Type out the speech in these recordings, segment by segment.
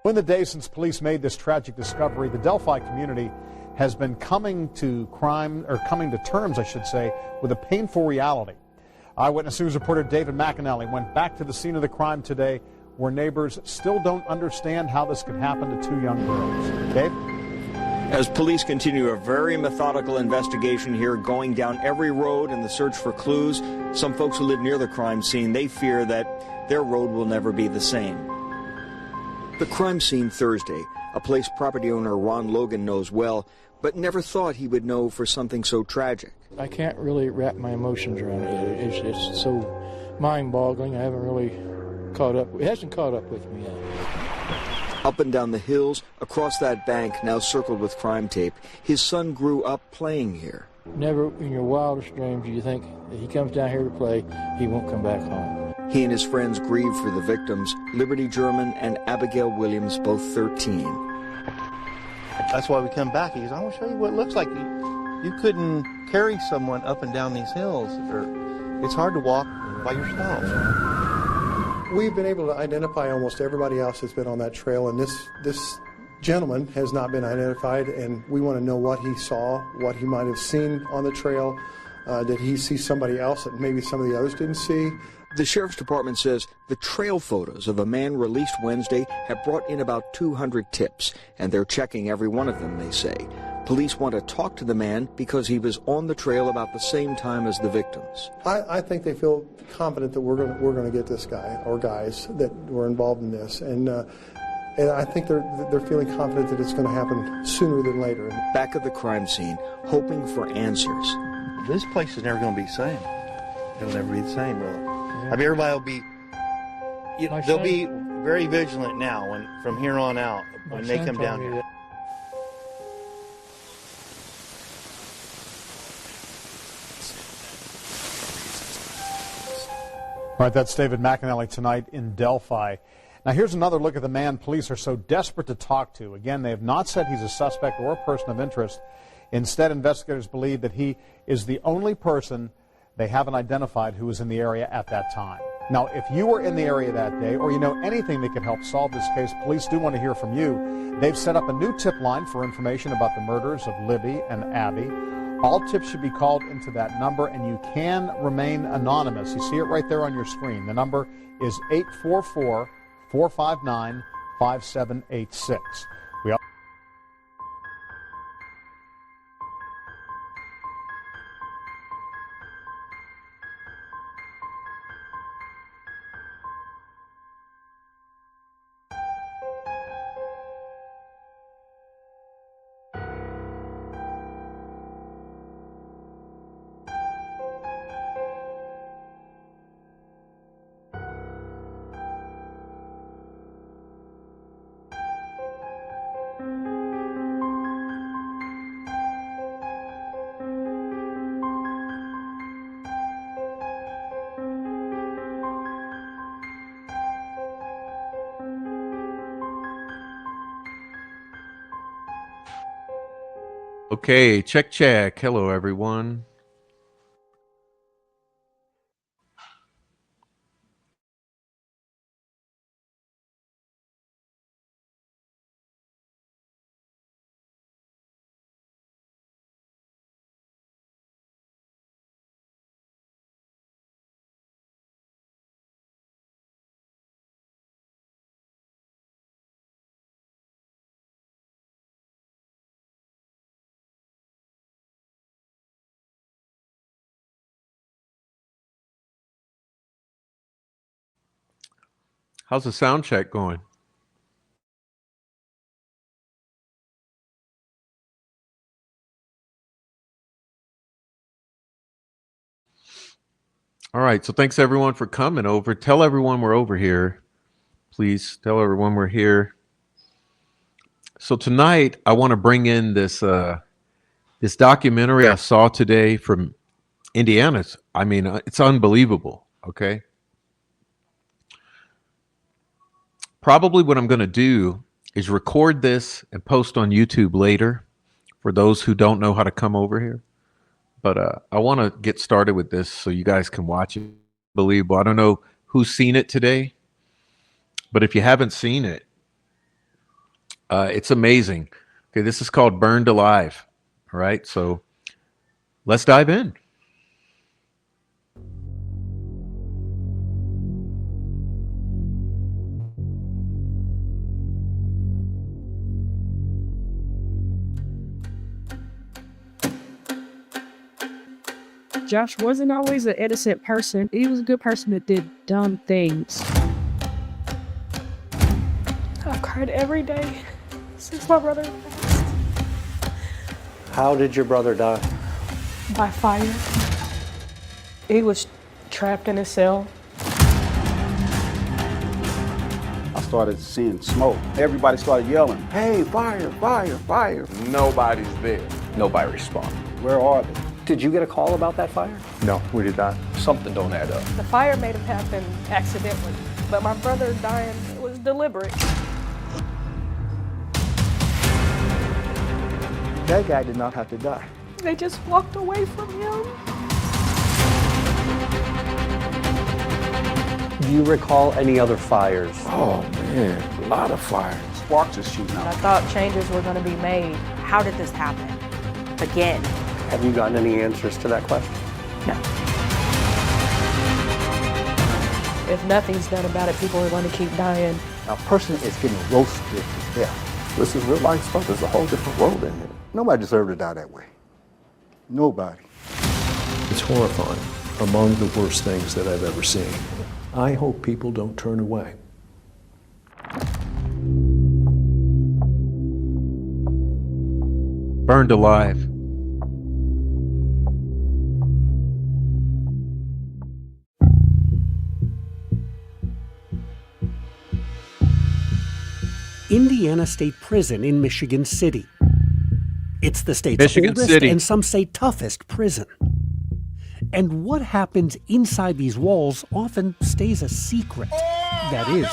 In the days since police made this tragic discovery, the Delphi community has been coming to terms, I should say, with a painful reality. Eyewitness News reporter David McAnally went back to the scene of the crime today, where neighbors still don't understand how this could happen to two young girls. Dave? As police continue a very methodical investigation here, going down every road in the search for clues, some folks who live near the crime scene, they fear that their road will never be the same. The crime scene Thursday, a place property owner Ron Logan knows well, but never thought he would know for something so tragic. I can't really wrap my emotions around it. It's so mind-boggling. I haven't really caught up. It hasn't caught up with me yet. Up and down the hills, across that bank now circled with crime tape, his son grew up playing here. Never in your wildest dreams do you think that he comes down here to play, he won't come back home. He and his friends grieve for the victims, Liberty German and Abigail Williams, both 13. That's why we come back. He goes, I want to show you what it looks like. You couldn't carry someone up and down these hills. It's hard to walk by yourself. We've been able to identify almost everybody else that's been on that trail, and this gentleman has not been identified, and we want to know what he saw, what he might have seen on the trail. Did he see somebody else that maybe some of the others didn't see? The Sheriff's Department says the trail photos of a man released Wednesday have brought in about 200 tips, and they're checking every one of them, they say. Police want to talk to the man because he was on the trail about the same time as the victims. I think they feel confident that we're going to get this guy or guys that were involved in this, and I think they're feeling confident that it's going to happen sooner than later. Back at the crime scene, hoping for answers. This place is never going to be the same. It'll never be the same, really. I mean, everybody will be, they'll be very vigilant now from here on out when they come down here. All right, that's David McAnally tonight in Delphi. Now here's another look at the man police are so desperate to talk to. Again, they have not said he's a suspect or a person of interest. Instead, investigators believe that he is the only person they haven't identified who was in the area at that time. Now, if you were in the area that day or you know anything that could help solve this case, police do want to hear from you. They've set up a new tip line for information about the murders of Libby and Abby. All tips should be called into that number, and you can remain anonymous. You see it right there on your screen. The number is 844-459-5786. Okay, check. Hello, everyone. How's the sound check going? All right, so thanks everyone for coming over. Tell everyone we're over here. Please tell everyone we're here. So tonight I want to bring in this this documentary I saw today from Indiana. I mean, it's unbelievable, okay? Probably what I'm going to do is record this and post on YouTube later for those who don't know how to come over here. But I want to get started with this so you guys can watch it. Believable. I don't know who's seen it today, but if you haven't seen it, It's amazing. Okay, this is called Burned Alive. All right, so let's dive in. Josh wasn't always an innocent person. He was a good person that did dumb things. I've cried every day since my brother passed. How did your brother die? By fire. He was trapped in a cell. I started seeing smoke. Everybody started yelling, "Hey, fire, fire, fire." Nobody's there. Nobody responded. Where are they? Did you get a call about that fire? No, we did not. Something don't add up. The fire may have happened accidentally, but my brother dying was deliberate. That guy did not have to die. They just walked away from him. Do you recall any other fires? Oh, man, a lot of fires. Sparks is shooting I out. thought changes were going to be made. How did this happen? Again. Have you gotten any answers to that question? No. If nothing's done about it, people are going to keep dying. A person is getting roasted to death. This is real life stuff. There's a whole different world in here. Nobody deserved to die that way. Nobody. It's horrifying. Among the worst things that I've ever seen. I hope people don't turn away. Burned Alive. Indiana State Prison in Michigan City. It's the state's Michigan oldest City. and some say toughest prison. And what happens inside these walls often stays a secret. That is,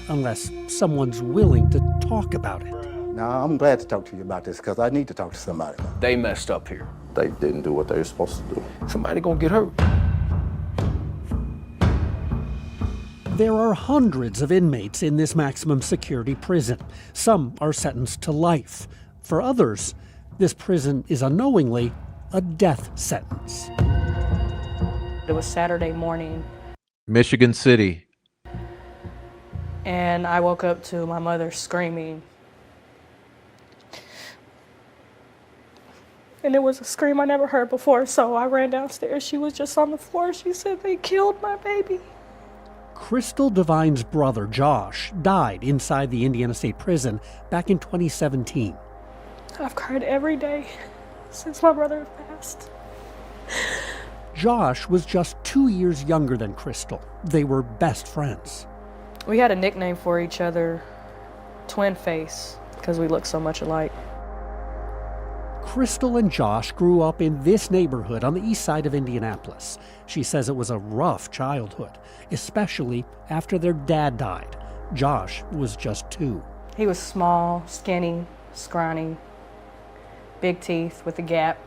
unless someone's willing to talk about it. Now, I'm glad to talk to you about this because I need to talk to somebody. They messed up here. They didn't do what they were supposed to do. Somebody gonna get hurt. There are hundreds of inmates in this maximum security prison. Some are sentenced to life. For others, this prison is unknowingly a death sentence. It was Saturday morning, Michigan City. and I woke up to my mother screaming. And it was a scream I never heard before, so I ran downstairs. She was just on the floor. She said, "They killed my baby." Crystal Devine's brother, Josh, died inside the Indiana State Prison back in 2017. I've cried every day since my brother passed. Josh was just 2 years younger than Crystal. They were best friends. We had a nickname for each other, Twin Face, because we looked so much alike. Crystal and Josh grew up in this neighborhood on the east side of Indianapolis. She says it was a rough childhood, especially after their dad died. Josh was just 2. He was small, skinny, scrawny, big teeth with a gap.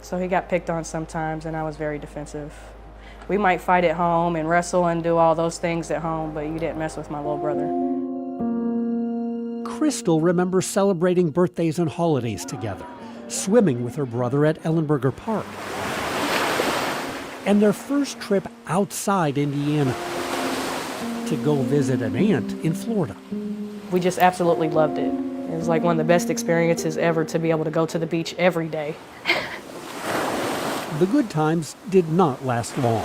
So he got picked on sometimes, and I was very defensive. We might fight at home and wrestle and do all those things at home, but you didn't mess with my little brother. Crystal remembers celebrating birthdays and holidays together, swimming with her brother at Ellenberger Park, and their first trip outside Indiana to go visit an aunt in Florida. We just absolutely loved it. It was like one of the best experiences ever to be able to go to the beach every day. The good times did not last long.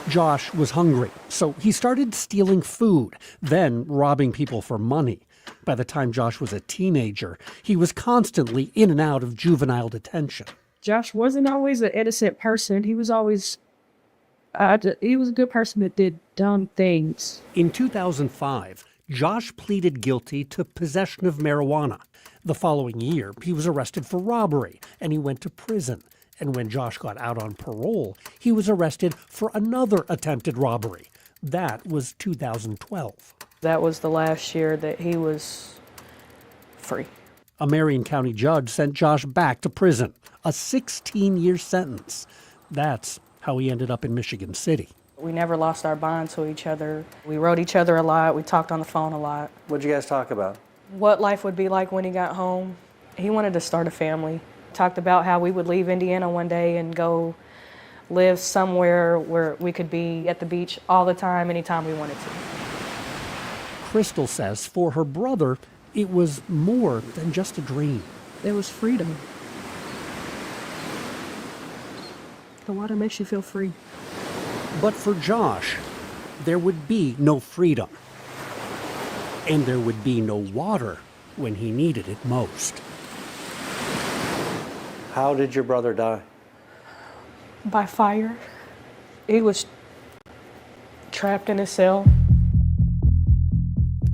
Josh was hungry, so he started stealing food, then robbing people for money. By the time Josh was a teenager, he was constantly in and out of juvenile detention. Josh wasn't always an innocent person. He was always, he was a good person that did dumb things. In 2005, Josh pleaded guilty to possession of marijuana. The following year, he was arrested for robbery, and he went to prison. And when Josh got out on parole, he was arrested for another attempted robbery. That was 2012. That was the last year that he was free. A Marion County judge sent Josh back to prison, a 16-year sentence. That's how he ended up in Michigan City. We never lost our bond to each other. We wrote each other a lot. We talked on the phone a lot. What'd you guys talk about? what life would be like when he got home. He wanted to start a family. Talked about how we would leave Indiana one day and go live somewhere where we could be at the beach all the time, anytime we wanted to. Crystal says for her brother, it was more than just a dream. It was freedom. The water makes you feel free. But for Josh, there would be no freedom. And there would be no water when he needed it most. How did your brother die? By fire. He was trapped in his cell.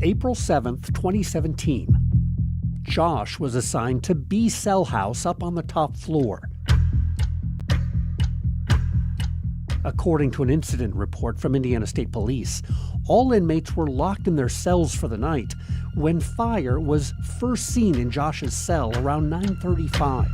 April 7th, 2017. Josh was assigned to B cell house up on the top floor. According to an incident report from Indiana State Police, all inmates were locked in their cells for the night when fire was first seen in Josh's cell around 9:35.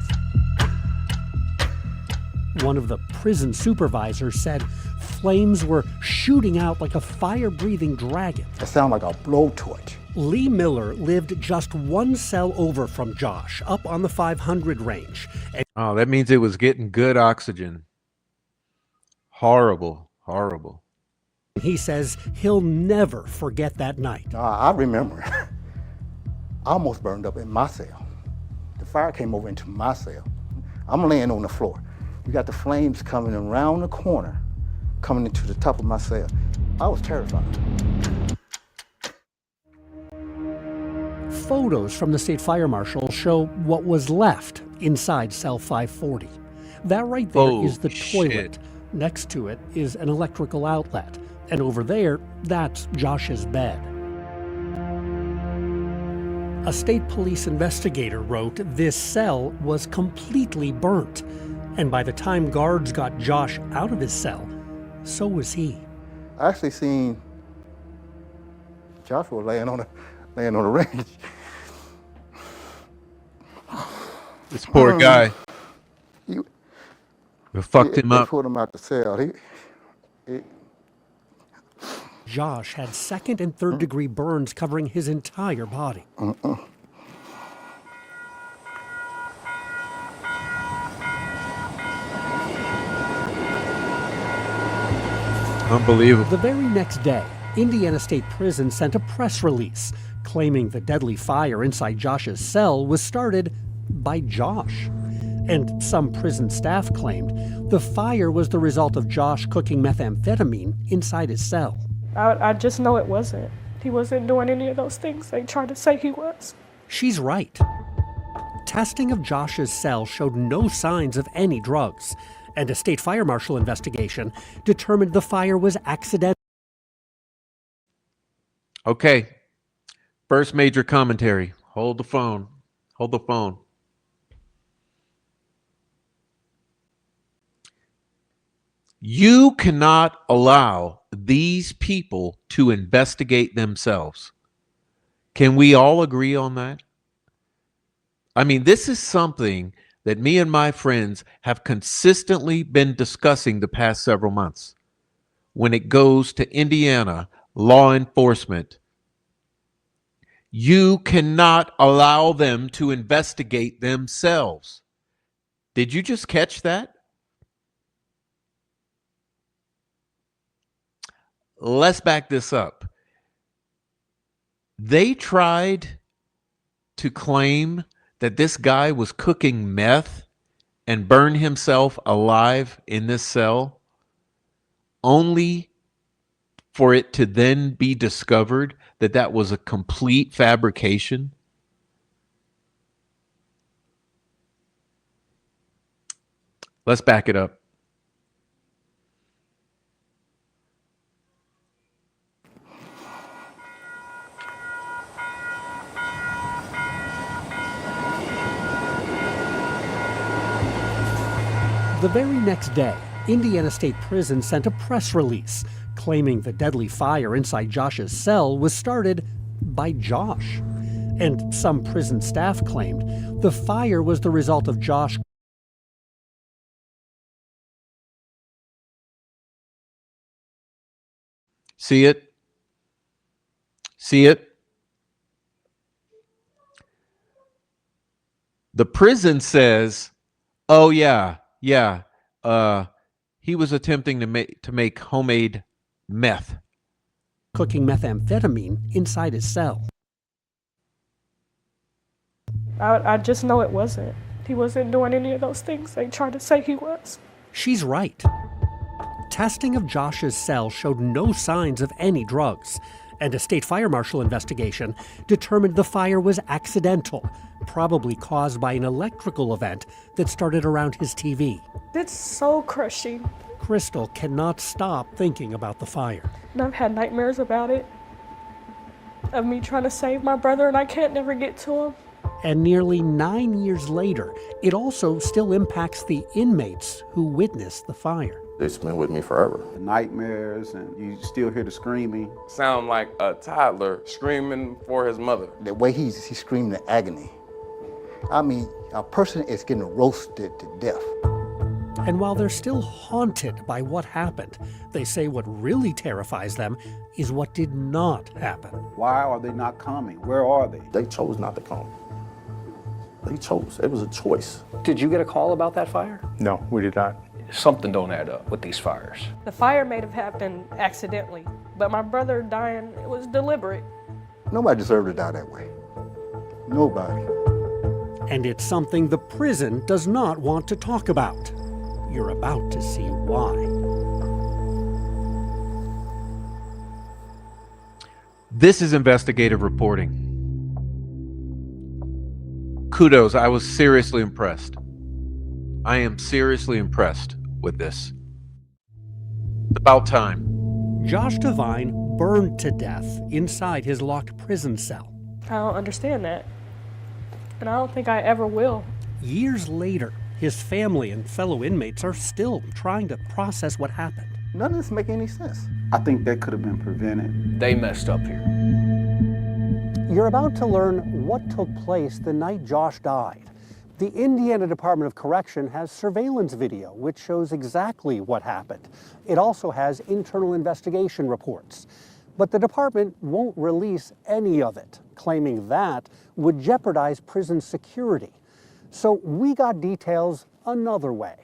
One of the prison supervisors said flames were shooting out like a fire-breathing dragon. It sounded like a blowtorch. Lee Miller lived just one cell over from Josh, up on the 500 range. Oh, that means it was getting good oxygen. Horrible, horrible. He says he'll never forget that night. I remember. I almost burned up in my cell. The fire came over into my cell. I'm laying on the floor. You got the flames coming around the corner, coming into the top of my cell. I was terrified. Photos from the state fire marshal show what was left inside cell 540. That right there is the toilet. Next to it is an electrical outlet. And over there, that's Josh's bed. A state police investigator wrote this cell was completely burnt. And by the time guards got Josh out of his cell, so was he. I actually seen Joshua laying on a range. This poor guy. We fucked him up. They pulled him out the cell. Josh had second and third degree burns covering his entire body. Unbelievable. The very next day, Indiana State Prison sent a press release claiming the deadly fire inside Josh's cell was started by Josh. And some prison staff claimed the fire was the result of Josh cooking methamphetamine inside his cell. I just know it wasn't. He wasn't doing any of those things they tried to say he was. She's right. Testing of Josh's cell showed no signs of any drugs, and a state fire marshal investigation determined the fire was accidental. Okay. First major commentary. Hold the phone. Hold the phone. You cannot allow these people to investigate themselves. Can we all agree on that? I mean, this is something that me and my friends have consistently been discussing the past several months. When it goes to Indiana law enforcement, you cannot allow them to investigate themselves. Did you just catch that? Let's back this up. They tried to claim that this guy was cooking meth and burned himself alive in this cell, only for it to then be discovered that that was a complete fabrication. Let's back it up. The very next day, Indiana State Prison sent a press release claiming the deadly fire inside Josh's cell was started by Josh. And some prison staff claimed the fire was the result of Josh. See it? See it? The prison says, oh, yeah, he was attempting to make homemade meth. Cooking methamphetamine inside his cell. I just know it wasn't. He wasn't doing any of those things they tried to say he was. She's right. Testing of Josh's cell showed no signs of any drugs, and a state fire marshal investigation determined the fire was accidental, probably caused by an electrical event that started around his TV. It's so crushing. Crystal cannot stop thinking about the fire. And I've had nightmares about it, of me trying to save my brother, and I can't never get to him. And nearly 9 years later, it also still impacts the inmates who witnessed the fire. It's been with me forever. The nightmares, and you still hear the screaming. Sound like a toddler screaming for his mother. The way he screamed in agony. I mean, a person is getting roasted to death. And while they're still haunted by what happened, they say what really terrifies them is what did not happen. Why are they not coming? Where are they? They chose not to come. They chose. It was a choice. Did you get a call about that fire? No, we did not. Something don't add up with these fires. The fire may have happened accidentally, but my brother dying, it was deliberate. Nobody deserved to die that way. Nobody. And it's something the prison does not want to talk about. You're about to see why. This is investigative reporting. Kudos, I was seriously impressed. I am seriously impressed with this. It's about time. Josh Devine burned to death inside his locked prison cell. I don't understand that. And I don't think I ever will. Years later, his family and fellow inmates are still trying to process what happened. None of this makes any sense. I think that could have been prevented. They messed up here. You're about to learn what took place the night Josh died. The Indiana Department of Correction has surveillance video which shows exactly what happened. It also has internal investigation reports. But the department won't release any of it, claiming that would jeopardize prison security. So we got details another way.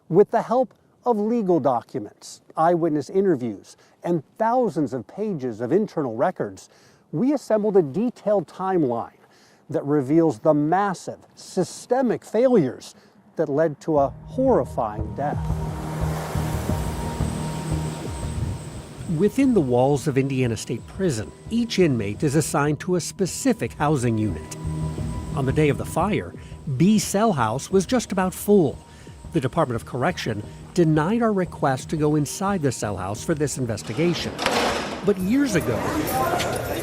With the help of legal documents, eyewitness interviews, and thousands of pages of internal records, we assembled a detailed timeline that reveals the massive, systemic failures that led to a horrifying death. Within the walls of Indiana State Prison, each inmate is assigned to a specific housing unit. On the day of the fire, B Cell House was just about full. The Department of Correction denied our request to go inside the cell house for this investigation. But years ago,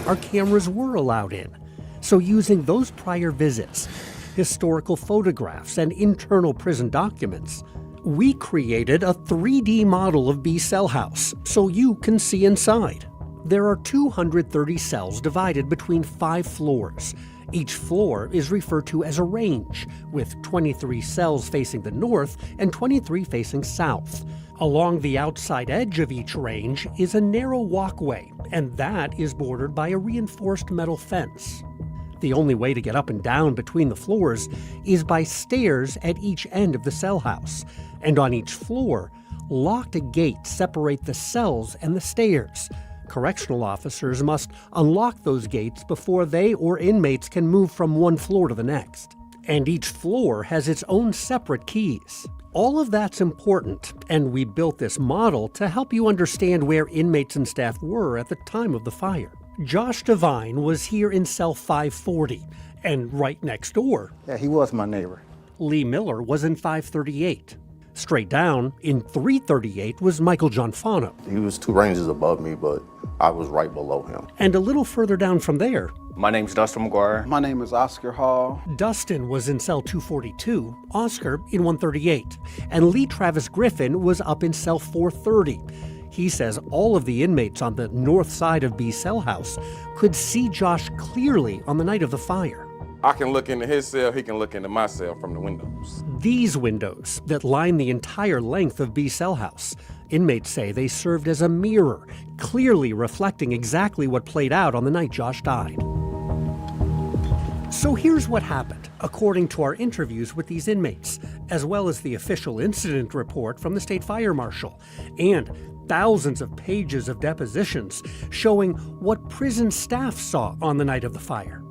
our cameras were allowed in. So using those prior visits, historical photographs, and internal prison documents, we created a 3D model of B Cell House so you can see inside. There are 230 cells divided between 5 floors. Each floor is referred to as a range, with 23 cells facing the north and 23 facing south. Along the outside edge of each range is a narrow walkway, and that is bordered by a reinforced metal fence. The only way to get up and down between the floors is by stairs at each end of the cell house, and on each floor, locked gates separate the cells and the stairs. Correctional officers must unlock those gates before they or inmates can move from one floor to the next. And each floor has its own separate keys. All of that's important, and we built this model to help you understand where inmates and staff were at the time of the fire. Josh Devine was here in cell 540, and right next door, Yeah, he was my neighbor. Lee Miller was in 538. Straight down, in 338, was Michael Gianfano. He was 2 ranges above me, but I was right below him. And a little further down from there, My name's Dustin McGuire. My name is Oscar Hall. Dustin was in cell 242, Oscar in 138, and Lee Travis Griffin was up in cell 430. He says all of the inmates on the north side of B Cell House could see Josh clearly on the night of the fire. I can look into his cell, he can look into my cell from the windows. These windows that line the entire length of B Cell House, inmates say they served as a mirror, clearly reflecting exactly what played out on the night Josh died. So here's what happened, according to our interviews with these inmates, as well as the official incident report from the state fire marshal, and thousands of pages of depositions showing what prison staff saw on the night of the fire.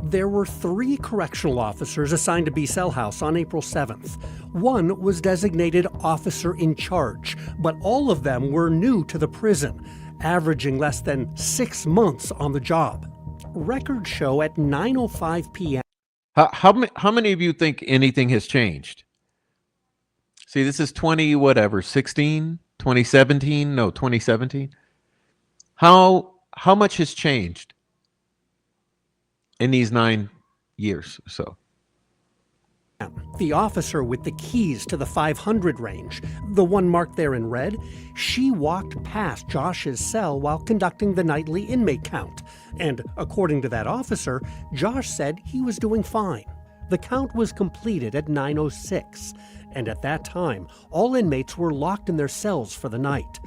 There were 3 correctional officers assigned to B Cell House on April 7th. One was designated officer in charge, but all of them were new to the prison, averaging less than 6 months on the job. Records show at 9:05 p.m. How many of you think anything has changed? See, this is 2017? How much has changed in these 9 years or so? The officer with the keys to the 500 range, the one marked there in red, she walked past Josh's cell while conducting the nightly inmate count. And according to that officer, Josh said he was doing fine. The count was completed at 9:06, and at that time, all inmates were locked in their cells for the night.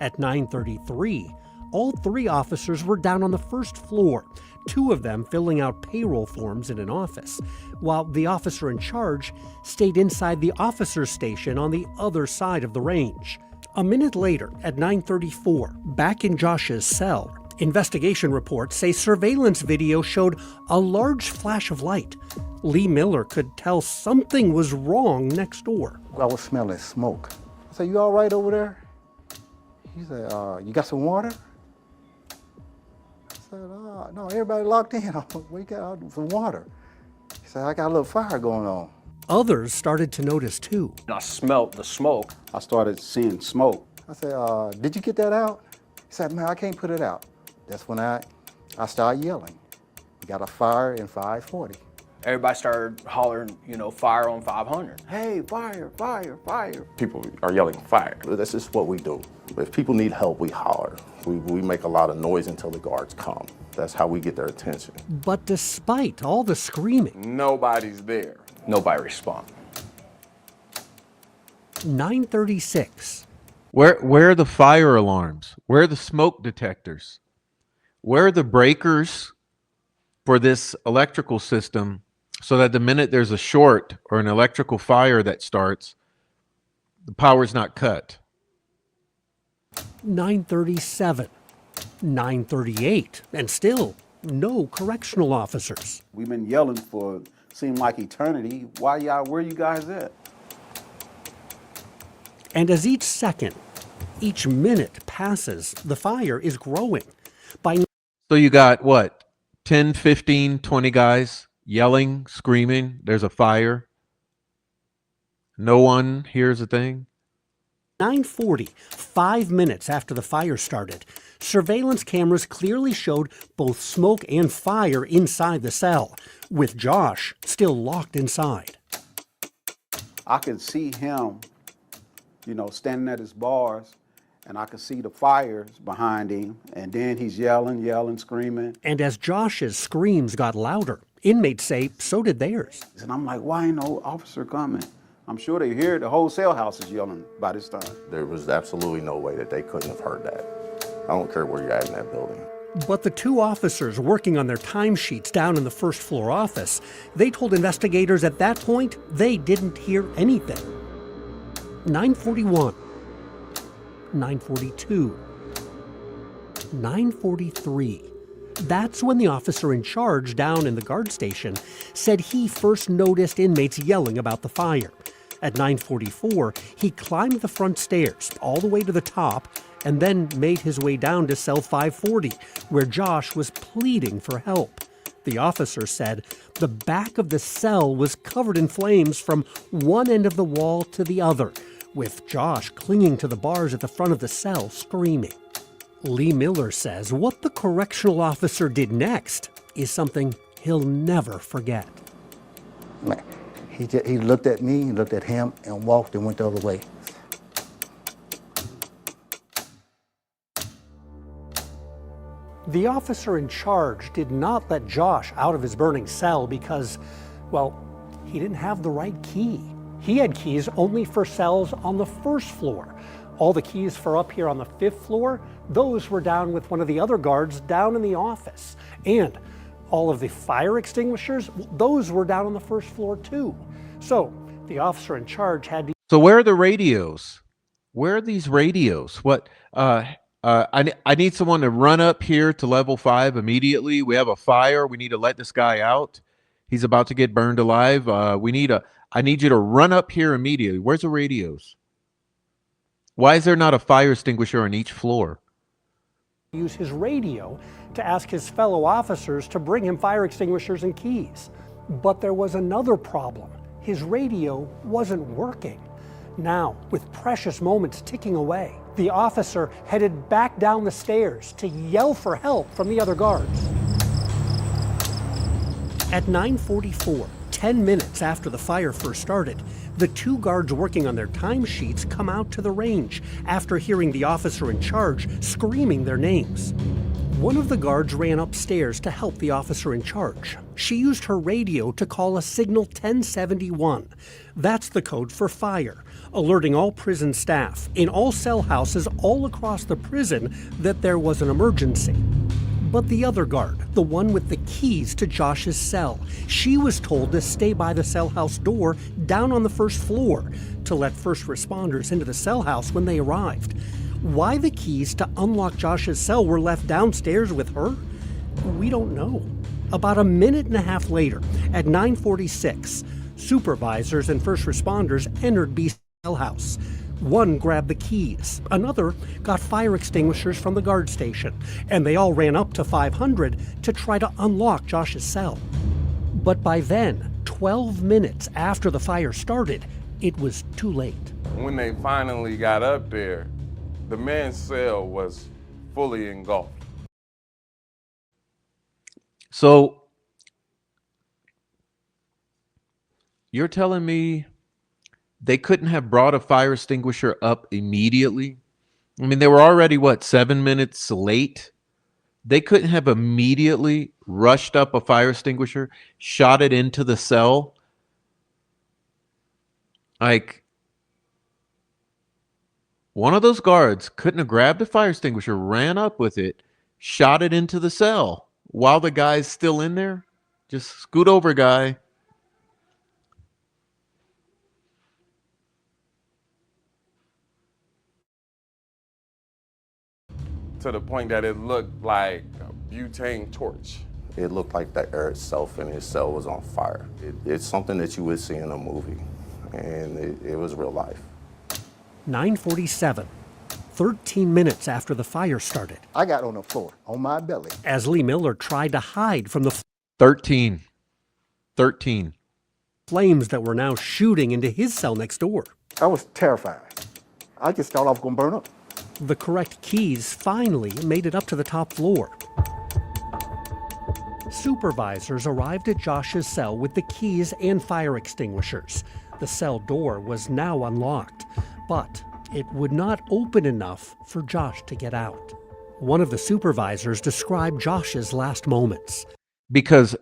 At 9:33, all 3 officers were down on the first floor, 2 of them filling out payroll forms in an office, while the officer in charge stayed inside the officer's station on the other side of the range. A minute later, at 9:34, back in Josh's cell, investigation reports say surveillance video showed a large flash of light. Lee Miller could tell something was wrong next door. I was smelling smoke. I said, "You all right over there?" He said, "You got some water?" I said, "No, everybody locked in. We got some water." He said, "I got a little fire going on." Others started to notice too. I smelled the smoke. I started seeing smoke. I said, "Did you get that out?" He said, "Man, I can't put it out." That's when I started yelling. We got a fire in 540. Everybody started hollering, fire on 500. Hey, fire, fire, fire. People are yelling fire. That's just what we do. If people need help, we holler. We make a lot of noise until the guards come. That's how we get their attention. But despite all the screaming, nobody's there. Nobody responded. 9:36. Where are the fire alarms? Where are the smoke detectors? Where are the breakers for this electrical system so that the minute there's a short or an electrical fire that starts, the power's not cut? 9:37. 9:38. And still, no correctional officers. We've been yelling for seemed like eternity. Where you guys at? And as each second, each minute passes, the fire is growing. So you got what? 10, 15, 20 guys yelling, screaming, there's a fire. No one hears a thing. 9:40, 5 minutes after the fire started, surveillance cameras clearly showed both smoke and fire inside the cell, with Josh still locked inside. I could see him, standing at his bars, and I could see the fires behind him, and then he's yelling, screaming. And as Josh's screams got louder, inmates say so did theirs. And I'm like, why ain't no officer coming? I'm sure they hear the whole cell house is yelling by this time. There was absolutely no way that they couldn't have heard that. I don't care where you're at in that building. But the 2 officers working on their timesheets down in the first floor office, they told investigators at that point they didn't hear anything. 9:41. 9:42. 9:43. That's when the officer in charge down in the guard station said he first noticed inmates yelling about the fire. At 9:44, he climbed the front stairs all the way to the top and then made his way down to cell 540, where Josh was pleading for help. The officer said the back of the cell was covered in flames from one end of the wall to the other, with Josh clinging to the bars at the front of the cell, screaming. Lee Miller says what the correctional officer did next is something he'll never forget. He looked at me, looked at him, and walked and went the other way. The officer in charge did not let Josh out of his burning cell because, well, he didn't have the right key. He had keys only for cells on the first floor. All the keys for up here on the 5th floor, those were down with one of the other guards down in the office. And All of the fire extinguishers, those were down on the first floor too. So the officer in charge had to... So where are the radios? Where are these radios? What? I need someone to run up here to level 5 immediately. We have a fire. We need to let this guy out. He's about to get burned alive. I need you to run up here immediately. Where's the radios? Why is there not a fire extinguisher on each floor? use his radio to ask his fellow officers to bring him fire extinguishers and keys. But there was another problem. His radio wasn't working. Now, with precious moments ticking away, the officer headed back down the stairs to yell for help from the other guards. At 9:44, 10 minutes after the fire first started, the two guards working on their timesheets come out to the range after hearing the officer in charge screaming their names. One of the guards ran upstairs to help the officer in charge. She used her radio to call a signal 1071. That's the code for fire, alerting all prison staff in all cell houses all across the prison that there was an emergency. But the other guard, the one with the keys to Josh's cell, she was told to stay by the cell house door down on the first floor to let first responders into the cell house when they arrived. Why the keys to unlock Josh's cell were left downstairs with her? We don't know. About a minute and a half later, at 9:46, supervisors and first responders entered B's cell house. One grabbed the keys, another got fire extinguishers from the guard station, and they all ran up to 500 to try to unlock Josh's cell. But by then, 12 minutes after the fire started, it was too late. When they finally got up there, the man's cell was fully engulfed. So, you're telling me they couldn't have brought a fire extinguisher up immediately? I mean, they were already, 7 minutes late? They couldn't have immediately rushed up a fire extinguisher, shot it into the cell? Like, one of those guards couldn't have grabbed a fire extinguisher, ran up with it, shot it into the cell while the guy's still in there? Just scoot over, guy. To the point that it looked like a butane torch. It looked like the air itself in his cell was on fire. It's something that you would see in a movie, and it was real life. 9:47, 13 minutes after the fire started. I got on the floor, on my belly. As Lee Miller tried to hide from the 13 flames that were now shooting into his cell next door. I was terrified. I just thought I was going to burn up. The correct keys finally made it up to the top floor. Supervisors arrived at Josh's cell with the keys and fire extinguishers. The cell door was now unlocked, but it would not open enough for Josh to get out. One of the supervisors described Josh's last moments. Because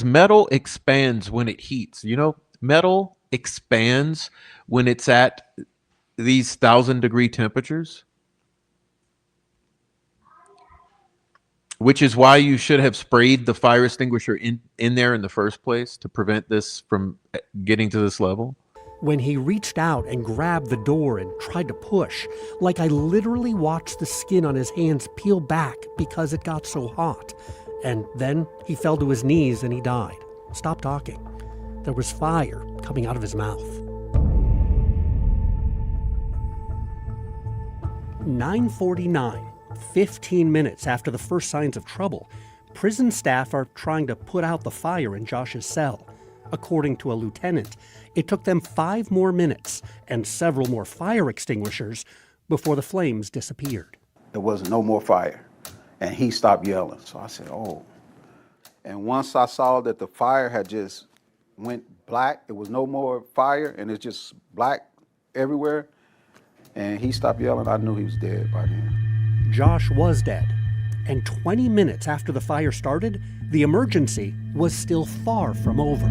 metal expands when it heats. You know, metal expands when it's at these 1,000-degree temperatures. Which is why you should have sprayed the fire extinguisher in there in the first place to prevent this from getting to this level. When he reached out and grabbed the door and tried to push, like I literally watched the skin on his hands peel back because it got so hot. And then he fell to his knees and he died. Stopped talking. There was fire coming out of his mouth. 9:49. 15 minutes after the first signs of trouble, prison staff are trying to put out the fire in Josh's cell. According to a lieutenant, it took them 5 more minutes and several more fire extinguishers before the flames disappeared. There was no more fire, and he stopped yelling. So I said, oh. And once I saw that the fire had just went black, it was no more fire, and it's just black everywhere, and he stopped yelling, I knew he was dead by then. Josh was dead, and 20 minutes after the fire started, the emergency was still far from over.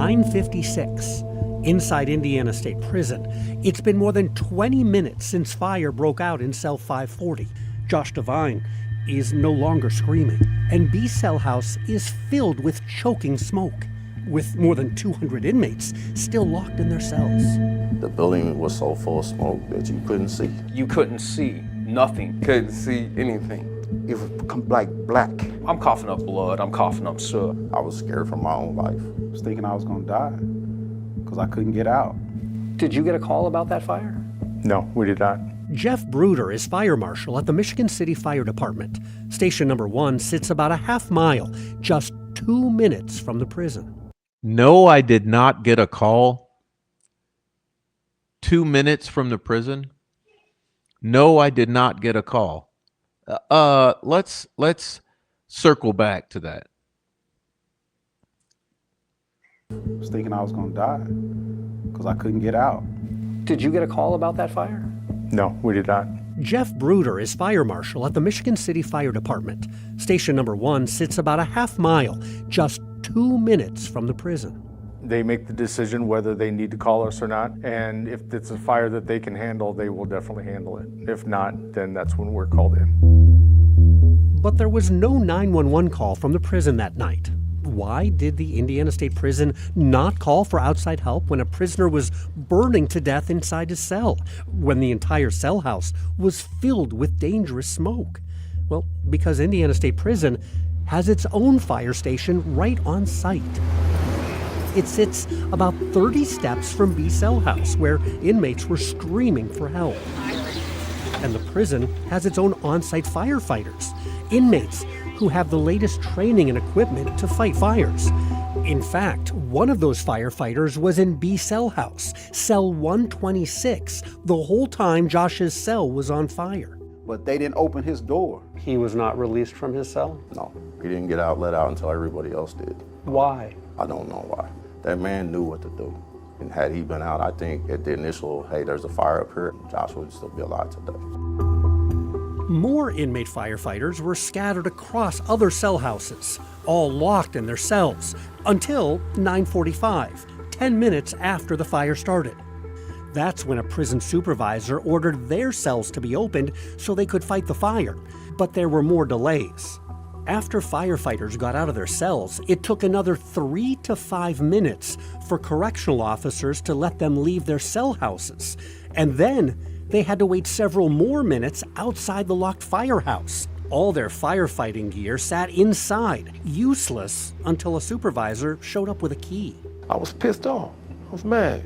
9:56. Inside Indiana State Prison, it's been more than 20 minutes since fire broke out in cell 540. Josh Devine is no longer screaming, and B cell house is filled with choking smoke, with more than 200 inmates still locked in their cells. The building was so full of smoke that you couldn't see. You couldn't see nothing. Couldn't see anything. It was like black. I'm coughing up blood. I'm coughing up soot. I was scared for my own life. I was thinking I was gonna die because I couldn't get out. Did you get a call about that fire? No, we did not. Jeff Bruder is fire marshal at the Michigan City Fire Department. Station number 1 sits about a half mile, just 2 minutes from the prison. No, I did not get a call. 2 minutes from the prison. No, I did not get a call. Let's circle back to that. I was thinking I was gonna die because I couldn't get out. Did you get a call about that fire? No, we did not. Jeff Bruder is fire marshal at the Michigan City Fire Department. Station number 1 sits about a half mile, just 2 minutes from the prison. They make the decision whether they need to call us or not, and if it's a fire that they can handle, they will definitely handle it. If not, then that's when we're called in. But there was no 911 call from the prison that night. Why did the Indiana State Prison not call for outside help when a prisoner was burning to death inside his cell, when the entire cell house was filled with dangerous smoke? Well, because Indiana State Prison has its own fire station right on site. It sits about 30 steps from B cell house, where inmates were screaming for help. And the prison has its own on-site firefighters, inmates who have the latest training and equipment to fight fires. In fact, one of those firefighters was in B cell house, cell 126, the whole time Josh's cell was on fire. But they didn't open his door. He was not released from his cell? No, he didn't get out, let out until everybody else did. Why? I don't know why. That man knew what to do. And had he been out, I think at the initial, hey, there's a fire up here, Josh would still be alive today. More inmate firefighters were scattered across other cell houses, all locked in their cells, until 9:45, 10 minutes after the fire started. That's when a prison supervisor ordered their cells to be opened so they could fight the fire. But there were more delays. After firefighters got out of their cells, it took another 3 to 5 minutes for correctional officers to let them leave their cell houses. And then they had to wait several more minutes outside the locked firehouse. All their firefighting gear sat inside, useless, until a supervisor showed up with a key. I was pissed off. I was mad,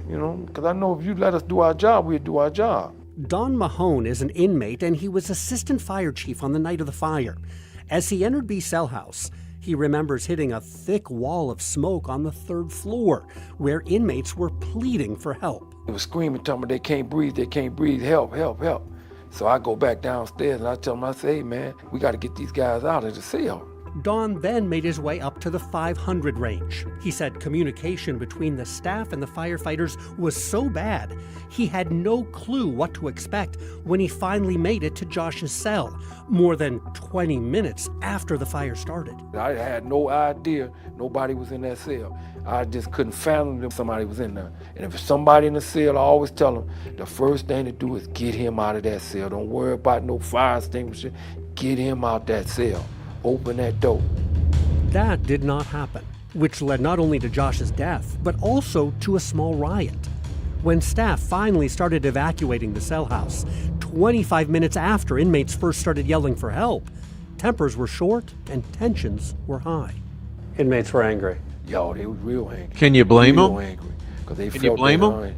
because I know if you let us do our job, we'd do our job. Don Mahone is an inmate, and he was assistant fire chief on the night of the fire. As he entered B cell house, he remembers hitting a thick wall of smoke on the 3rd floor, where inmates were pleading for help. They were screaming, telling me they can't breathe, help, help, help. So I go back downstairs and I tell them, I say, hey man, we got to get these guys out of the cell. Don then made his way up to the 500 range. He said communication between the staff and the firefighters was so bad, he had no clue what to expect when he finally made it to Josh's cell, more than 20 minutes after the fire started. I had no idea nobody was in that cell. I just couldn't fathom that somebody was in there. And if somebody in the cell, I always tell them, the first thing to do is get him out of that cell. Don't worry about no fire extinguisher. Get him out that cell. Open that door. That did not happen, which led not only to Josh's death, but also to a small riot. When staff finally started evacuating the cell house, 25 minutes after inmates first started yelling for help, tempers were short and tensions were high. Inmates were angry. Yo, they was real angry. Can you blame them? Real angry. They Can you blame them?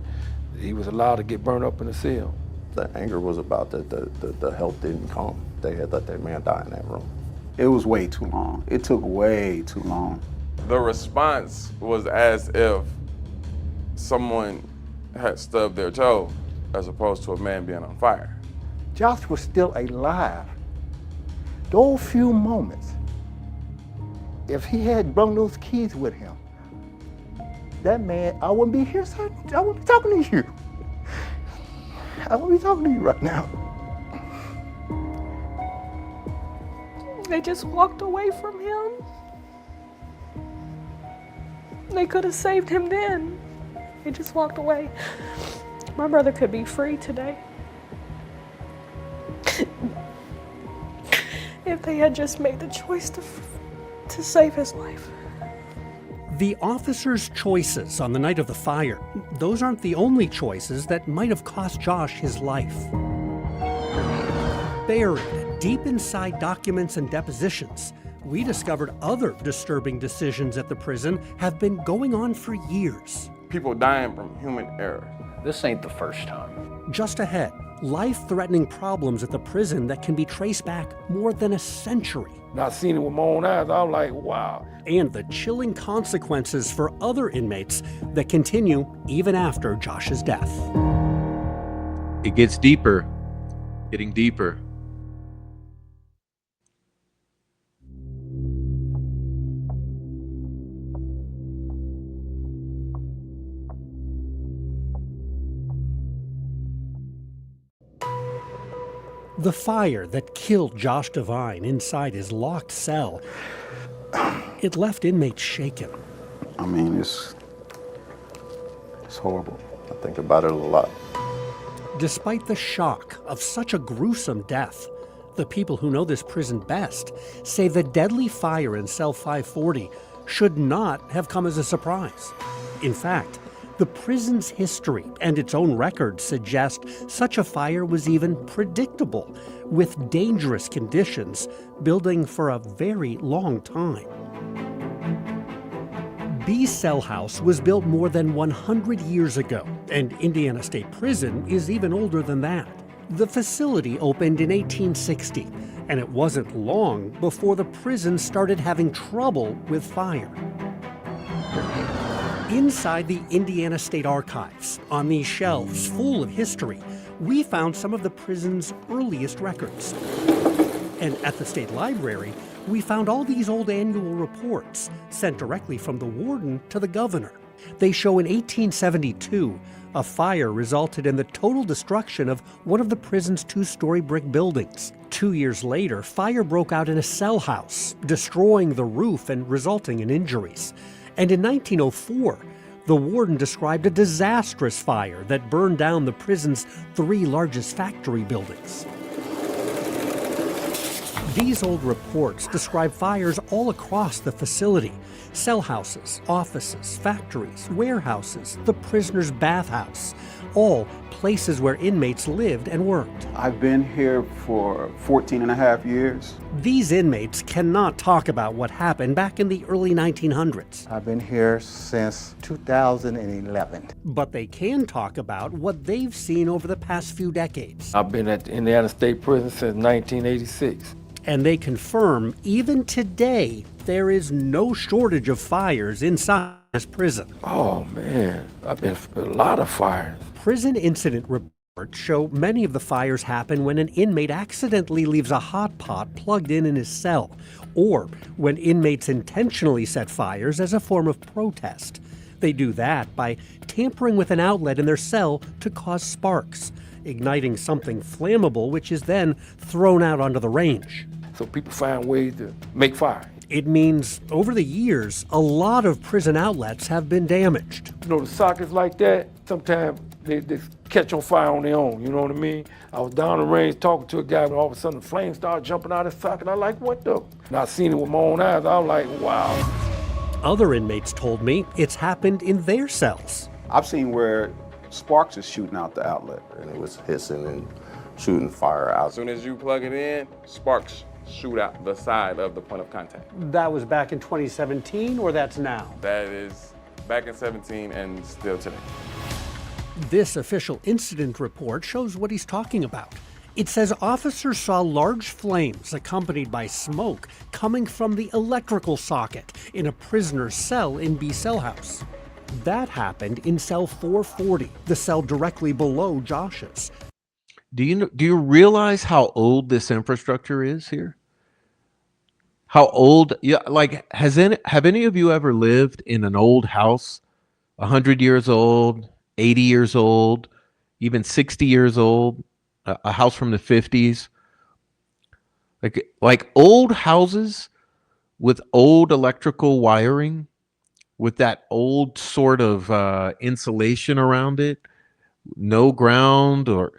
He was allowed to get burned up in the cell. The anger was about that the help didn't come. They had let that man die in that room. It was way too long. It took way too long. The response was as if someone had stubbed their toe as opposed to a man being on fire. Josh was still alive. Those few moments, if he had brought those keys with him, that man, I wouldn't be here, son. I wouldn't be talking to you. I wouldn't be talking to you right now. They just walked away from him. They could have saved him then. He just walked away. My brother could be free today. If they had just made the choice to save his life. The officers' choices on the night of the fire, those aren't the only choices that might have cost Josh his life. Buried deep inside documents and depositions, we discovered other disturbing decisions at the prison have been going on for years. People dying from human error. This ain't the first time. Just ahead, life-threatening problems at the prison that can be traced back more than a century. And I seen it with my own eyes. I was like, wow. And the chilling consequences for other inmates that continue even after Josh's death. It gets deeper, getting deeper. The fire that killed Josh Devine inside his locked cell, it left inmates shaken. I mean, it's horrible. I think about it a lot. Despite the shock of such a gruesome death, the people who know this prison best say the deadly fire in cell 540 should not have come as a surprise. In fact, the prison's history and its own records suggest such a fire was even predictable, with dangerous conditions building for a very long time. B Cell House was built more than 100 years ago, and Indiana State Prison is even older than that. The facility opened in 1860, and it wasn't long before the prison started having trouble with fire. Inside the Indiana State Archives, on these shelves full of history, we found some of the prison's earliest records. And at the State Library, we found all these old annual reports sent directly from the warden to the governor. They show in 1872, a fire resulted in the total destruction of one of the prison's two-story brick buildings. 2 years later, fire broke out in a cell house, destroying the roof and resulting in injuries. And in 1904, the warden described a disastrous fire that burned down the prison's 3 largest factory buildings. These old reports describe fires all across the facility: cell houses, offices, factories, warehouses, the prisoner's bathhouse, all places where inmates lived and worked. I've been here for 14 and a half years. These inmates cannot talk about what happened back in the early 1900s. I've been here since 2011. But they can talk about what they've seen over the past few decades. I've been at the Indiana State Prison since 1986. And they confirm, even today, there is no shortage of fires inside this prison. Oh man, I've been a lot of fires. Prison incident reports show many of the fires happen when an inmate accidentally leaves a hot pot plugged in his cell, or when inmates intentionally set fires as a form of protest. They do that by tampering with an outlet in their cell to cause sparks, igniting something flammable which is then thrown out onto the range. So people find ways to make fire. It means, over the years, a lot of prison outlets have been damaged. You know, the sockets like that, sometimes they catch on fire on their own, you know what I mean? I was down the range talking to a guy, and all of a sudden the flames started jumping out of his socket. I was like, what the? And I seen it with my own eyes. I was like, wow. Other inmates told me it's happened in their cells. I've seen where sparks is shooting out the outlet. And it was hissing and shooting fire out. As soon as you plug it in, sparks shoot out the side of the point of contact. That was back in 2017, or that's now? That is back in 17 and still today. This official incident report shows what he's talking about. It says officers saw large flames accompanied by smoke coming from the electrical socket in a prisoner's cell in B Cell House. That happened in cell 440, the cell directly below Josh's. Do you realize how old this infrastructure is here? How old? Yeah, like have any of you ever lived in an old house, 100 years old, 80 years old, even 60 years old, a house from the 50s? Like old houses with old electrical wiring with that old sort of insulation around it, no ground, or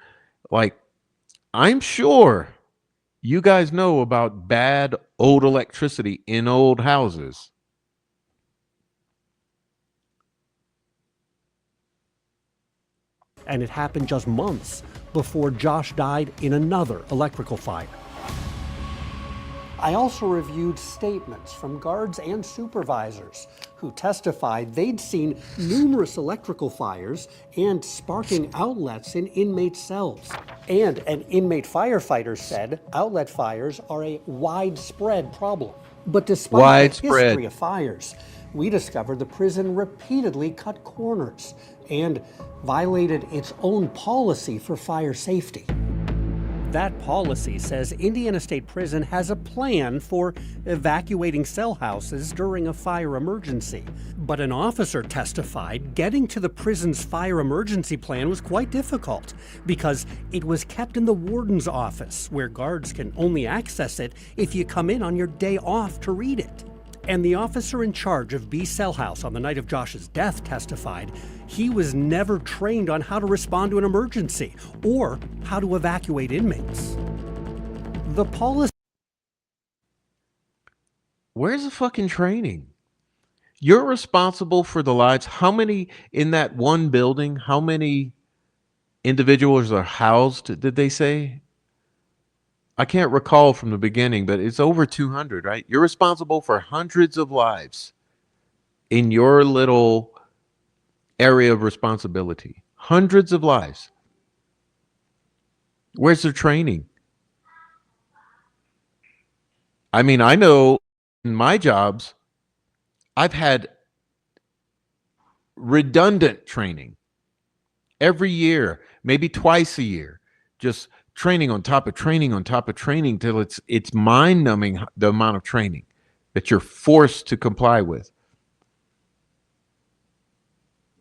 like, I'm sure you guys know about bad old electricity in old houses. And it happened just months before Josh died in another electrical fire. I also reviewed statements from guards and supervisors who testified they'd seen numerous electrical fires and sparking outlets in inmate cells. And an inmate firefighter said outlet fires are a widespread problem. But despite the history of fires, we discovered the prison repeatedly cut corners and violated its own policy for fire safety. That policy says Indiana State Prison has a plan for evacuating cell houses during a fire emergency. But an officer testified getting to the prison's fire emergency plan was quite difficult because it was kept in the warden's office, where guards can only access it if you come in on your day off to read it. And the officer in charge of B Cell House on the night of Josh's death testified he was never trained on how to respond to an emergency or how to evacuate inmates. The policy. Where's the fucking training? You're responsible for the lives. How many in that one building? How many individuals are housed, did they say? I can't recall from the beginning, but it's over 200, right? You're responsible for hundreds of lives in your little area of responsibility. Hundreds of lives. Where's the training? I mean, I know in my jobs, I've had redundant training every year, maybe twice a year, just training on top of training on top of training till it's mind-numbing the amount of training that you're forced to comply with.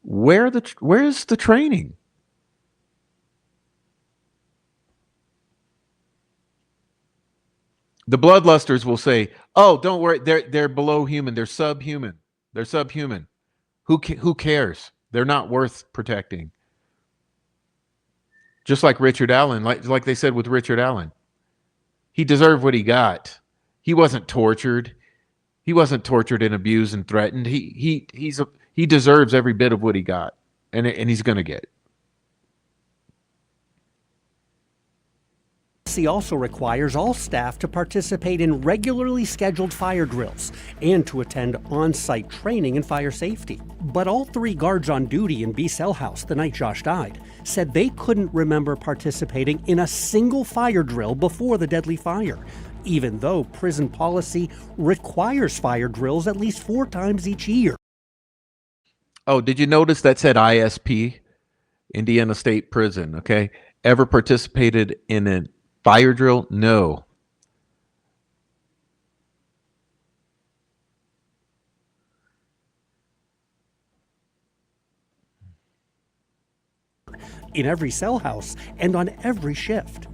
Where's the training? The bloodlusters will say, "Oh, don't worry, they're below human, they're subhuman. They're subhuman. Who cares? They're not worth protecting." Just like Richard Allen, like they said with Richard Allen. He deserved what he got. He wasn't tortured. He wasn't tortured and abused and threatened. He deserves every bit of what he got, and he's going to get. He also requires all staff to participate in regularly scheduled fire drills and to attend on-site training in fire safety. But all three guards on duty in B Cell House the night Josh died said they couldn't remember participating in a single fire drill before the deadly fire, even though prison policy requires fire drills at least 4 times each year. Oh, did you notice that said ISP, Indiana State Prison, okay? Ever participated in a fire drill? No. In every cell house and on every shift.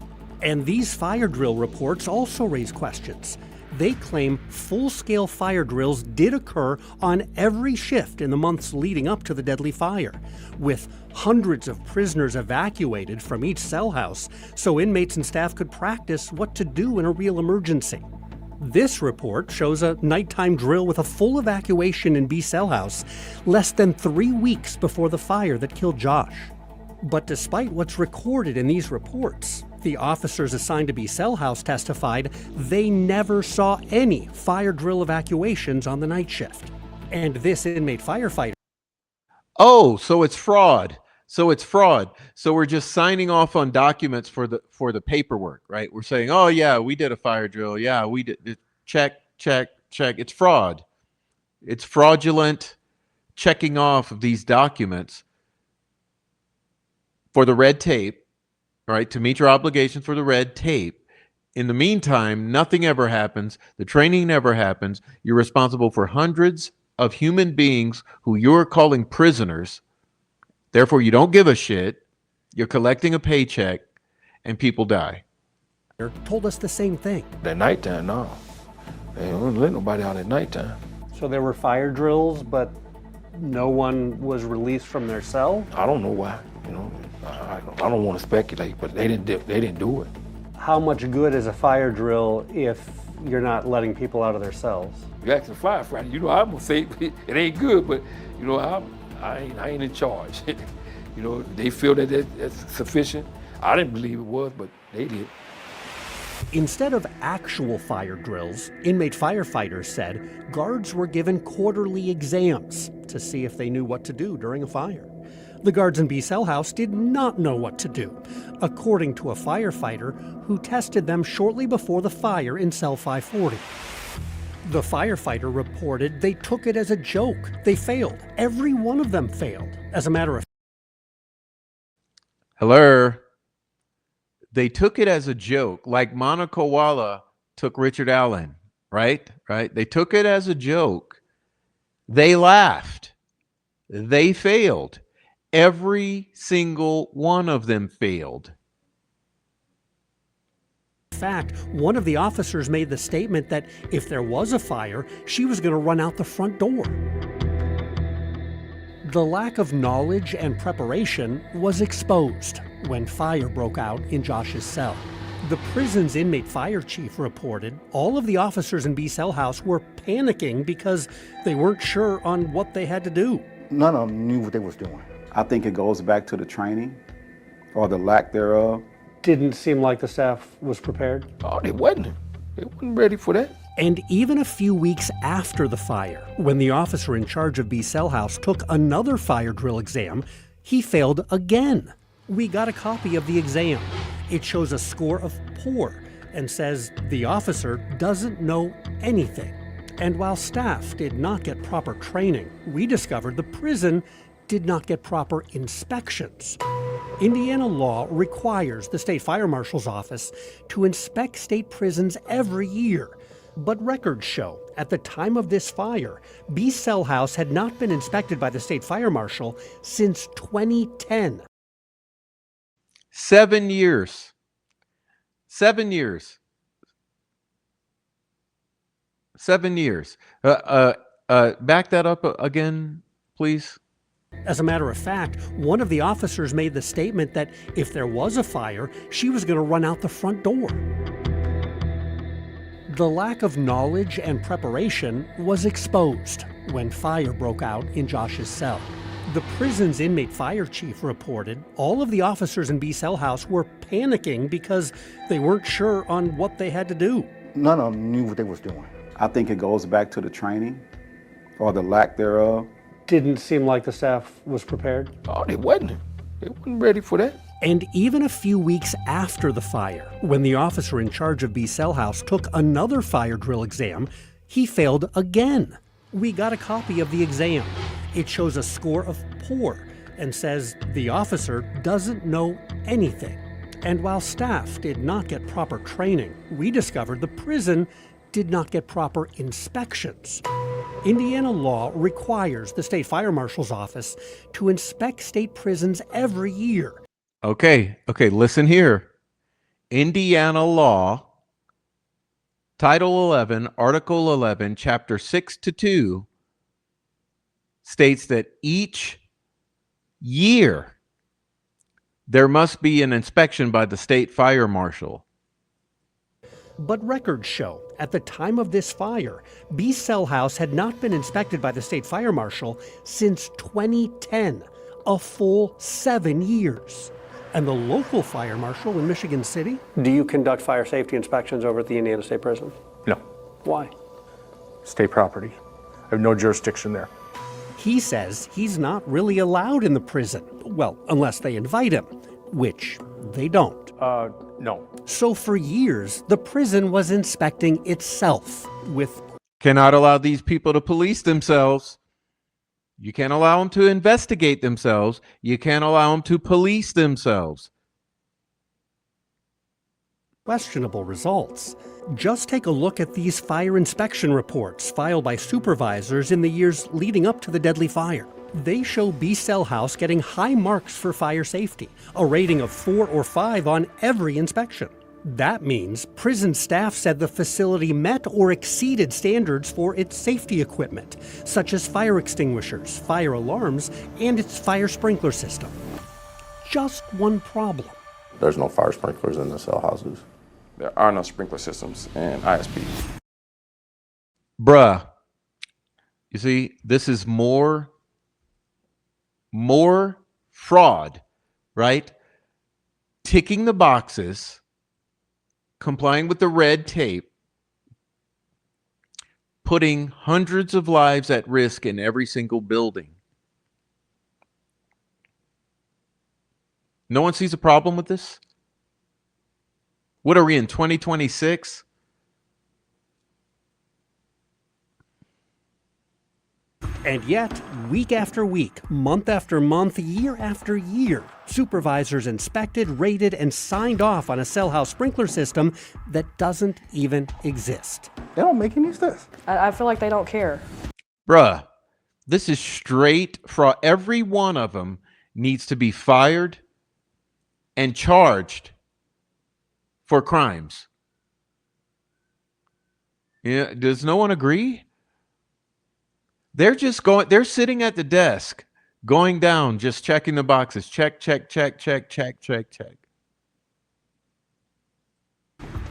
And these fire drill reports also raise questions. They claim full-scale fire drills did occur on every shift in the months leading up to the deadly fire, with hundreds of prisoners evacuated from each cell house so inmates and staff could practice what to do in a real emergency. This report shows a nighttime drill with a full evacuation in B Cell House less than 3 weeks before the fire that killed Josh. But despite what's recorded in these reports, the officers assigned to B Cell House testified they never saw any fire drill evacuations on the night shift. And this inmate firefighter. Oh, so it's fraud. So we're just signing off on documents for the paperwork, right? We're saying, "Oh yeah, we did a fire drill. Yeah, we did. Check. It's fraud. It's fraudulent checking off of these documents for the red tape, right? To meet your obligations for the red tape. In the meantime, nothing ever happens. The training never happens. You're responsible for hundreds of human beings who you're calling prisoners. Therefore, you don't give a shit. You're collecting a paycheck, and people die." Told us the same thing. At nighttime, no. They don't let nobody out at nighttime. So there were fire drills, but no one was released from their cell? I don't know why. I don't want to speculate, but they didn't do it. How much good is a fire drill if you're not letting people out of their cells? You ask the firefighter, I'm gonna say it ain't good, but I ain't in charge. They feel that that's sufficient. I didn't believe it was, but they did. Instead of actual fire drills, inmate firefighters said guards were given quarterly exams to see if they knew what to do during a fire. The guards in B Cell House did not know what to do, according to a firefighter who tested them shortly before the fire in cell 540. The firefighter reported they took it as a joke. They failed. Every one of them failed. As a matter of Hello. They took it as a joke, like Monica Walla took Richard Allen, right? They took it as a joke. They laughed. They failed. Every single one of them failed. In fact, one of the officers made the statement that if there was a fire, she was going to run out the front door. The lack of knowledge and preparation was exposed when fire broke out in Josh's cell. The prison's inmate fire chief reported all of the officers in B Cell House were panicking because they weren't sure on what they had to do. None of them knew what they was doing. I think it goes back to the training or the lack thereof. Didn't seem like the staff was prepared? Oh, they wasn't ready for that. And even a few weeks after the fire, when the officer in charge of B Cell House took another fire drill exam, he failed again. We got a copy of the exam. It shows a score of poor and says the officer doesn't know anything. And while staff did not get proper training, we discovered the prison did not get proper inspections. Indiana law requires the state fire marshal's office to inspect state prisons every year. But records show, at the time of this fire, B Cell House had not been inspected by the state fire marshal since 2010. 7 years. 7 years. 7 years. Back that up again, please. As a matter of fact, one of the officers made the statement that if there was a fire, she was going to run out the front door. The lack of knowledge and preparation was exposed when fire broke out in Josh's cell. The prison's inmate fire chief reported all of the officers in B Cell House were panicking because they weren't sure on what they had to do. None of them knew what they was doing. I think it goes back to the training or the lack thereof. Didn't seem like the staff was prepared? Oh, they wasn't ready for that. And even a few weeks after the fire, when the officer in charge of B Cell House took another fire drill exam, he failed again. We got a copy of the exam. It shows a score of poor and says the officer doesn't know anything. And while staff did not get proper training, we discovered the prison did not get proper inspections. Indiana law requires the state fire marshal's office to inspect state prisons every year. Okay, listen here. Indiana law, Title 11, Article 11, Chapter 6-2 states that each year there must be an inspection by the state fire marshal. But records show, at the time of this fire, B Cell House had not been inspected by the state fire marshal since 2010, a full 7 years. And the local fire marshal in Michigan City? Do you conduct fire safety inspections over at the Indiana State Prison? No. Why? State property. I have no jurisdiction there. He says he's not really allowed in the prison. Well, unless they invite him, which they don't. No. So for years, the prison was inspecting itself with... Cannot allow these people to police themselves. You can't allow them to investigate themselves. You can't allow them to police themselves. Questionable results. Just take a look at these fire inspection reports filed by supervisors in the years leading up to the deadly fire. They show B Cell House getting high marks for fire safety, a rating of 4 or 5 on every inspection. That means prison staff said the facility met or exceeded standards for its safety equipment, such as fire extinguishers, fire alarms, and its fire sprinkler system. Just one problem. There's no fire sprinklers in the cell houses. There are no sprinkler systems in ISP. Bruh, you see, this is more fraud, right? Ticking the boxes, complying with the red tape, putting hundreds of lives at risk in every single building. No one sees a problem with this? What are we in, 2026? And yet, week after week, month after month, year after year, supervisors inspected, rated, and signed off on a cell house sprinkler system that doesn't even exist. They don't make any sense. I feel like they don't care. Bruh, this is straight fraud. Every one of them needs to be fired and charged for crimes. Yeah, does no one agree? They're sitting at the desk, going down, just checking the boxes. Check, check, check, check, check, check, check.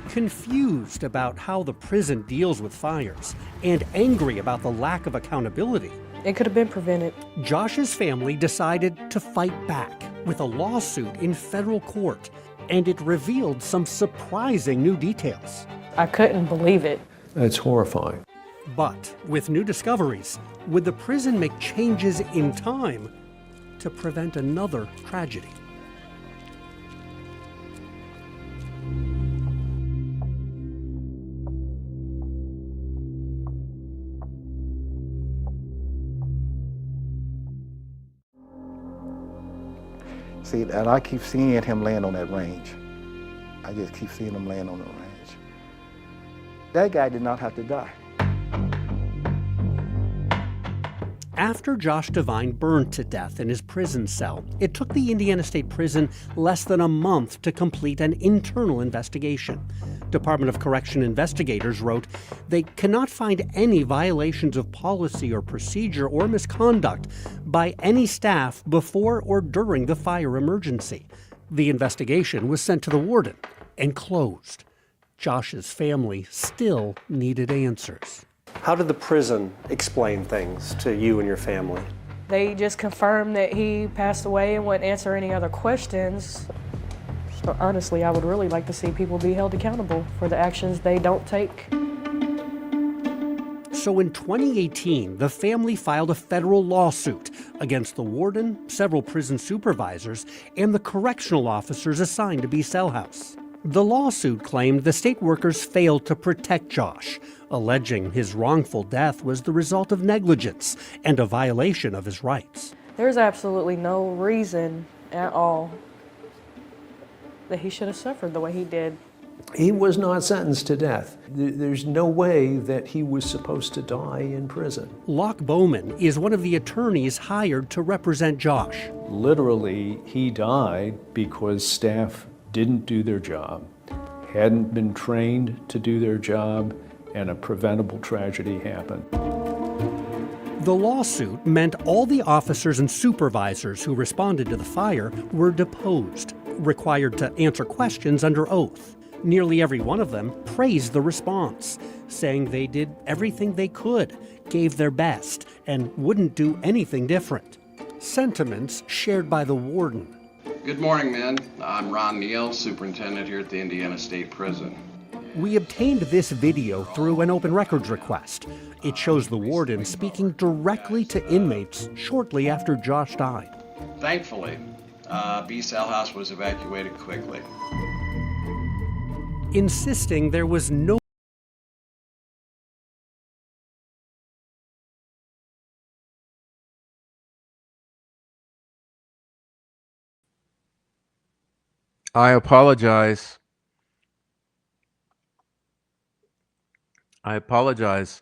Confused about how the prison deals with fires and angry about the lack of accountability, It could have been prevented. Josh's family decided to fight back with a lawsuit in federal court, and it revealed some surprising new details. I couldn't believe it. That's horrifying. But with new discoveries, would the prison make changes in time to prevent another tragedy? See, and I keep seeing him land on that range. I just keep seeing him land on the range. That guy did not have to die. After Josh Devine burned to death in his prison cell, it took the Indiana State Prison less than a month to complete an internal investigation. Department of Correction investigators wrote they cannot find any violations of policy or procedure or misconduct by any staff before or during the fire emergency. The investigation was sent to the warden and closed. Josh's family still needed answers. How did the prison explain things to you and your family? They just confirmed that he passed away and wouldn't answer any other questions. So honestly, I would really like to see people be held accountable for the actions they don't take. So in 2018, the family filed a federal lawsuit against the warden, several prison supervisors, and the correctional officers assigned to Be Cell House. The lawsuit claimed the state workers failed to protect Josh, alleging his wrongful death was the result of negligence and a violation of his rights. There's absolutely no reason at all that he should have suffered the way he did. He was not sentenced to death. There's no way that he was supposed to die in prison. Locke Bowman is one of the attorneys hired to represent Josh. Literally, he died because staff didn't do their job, hadn't been trained to do their job, and a preventable tragedy happened. The lawsuit meant all the officers and supervisors who responded to the fire were deposed, required to answer questions under oath. Nearly every one of them praised the response, saying they did everything they could, gave their best, and wouldn't do anything different. Sentiments shared by the warden. Good morning, men. I'm Ron Neal, superintendent here at the Indiana State Prison. We obtained this video through an open records request. It shows the warden speaking directly to inmates shortly after Josh died. Thankfully, B Cell House was evacuated quickly. Insisting there was no I apologize. I apologize.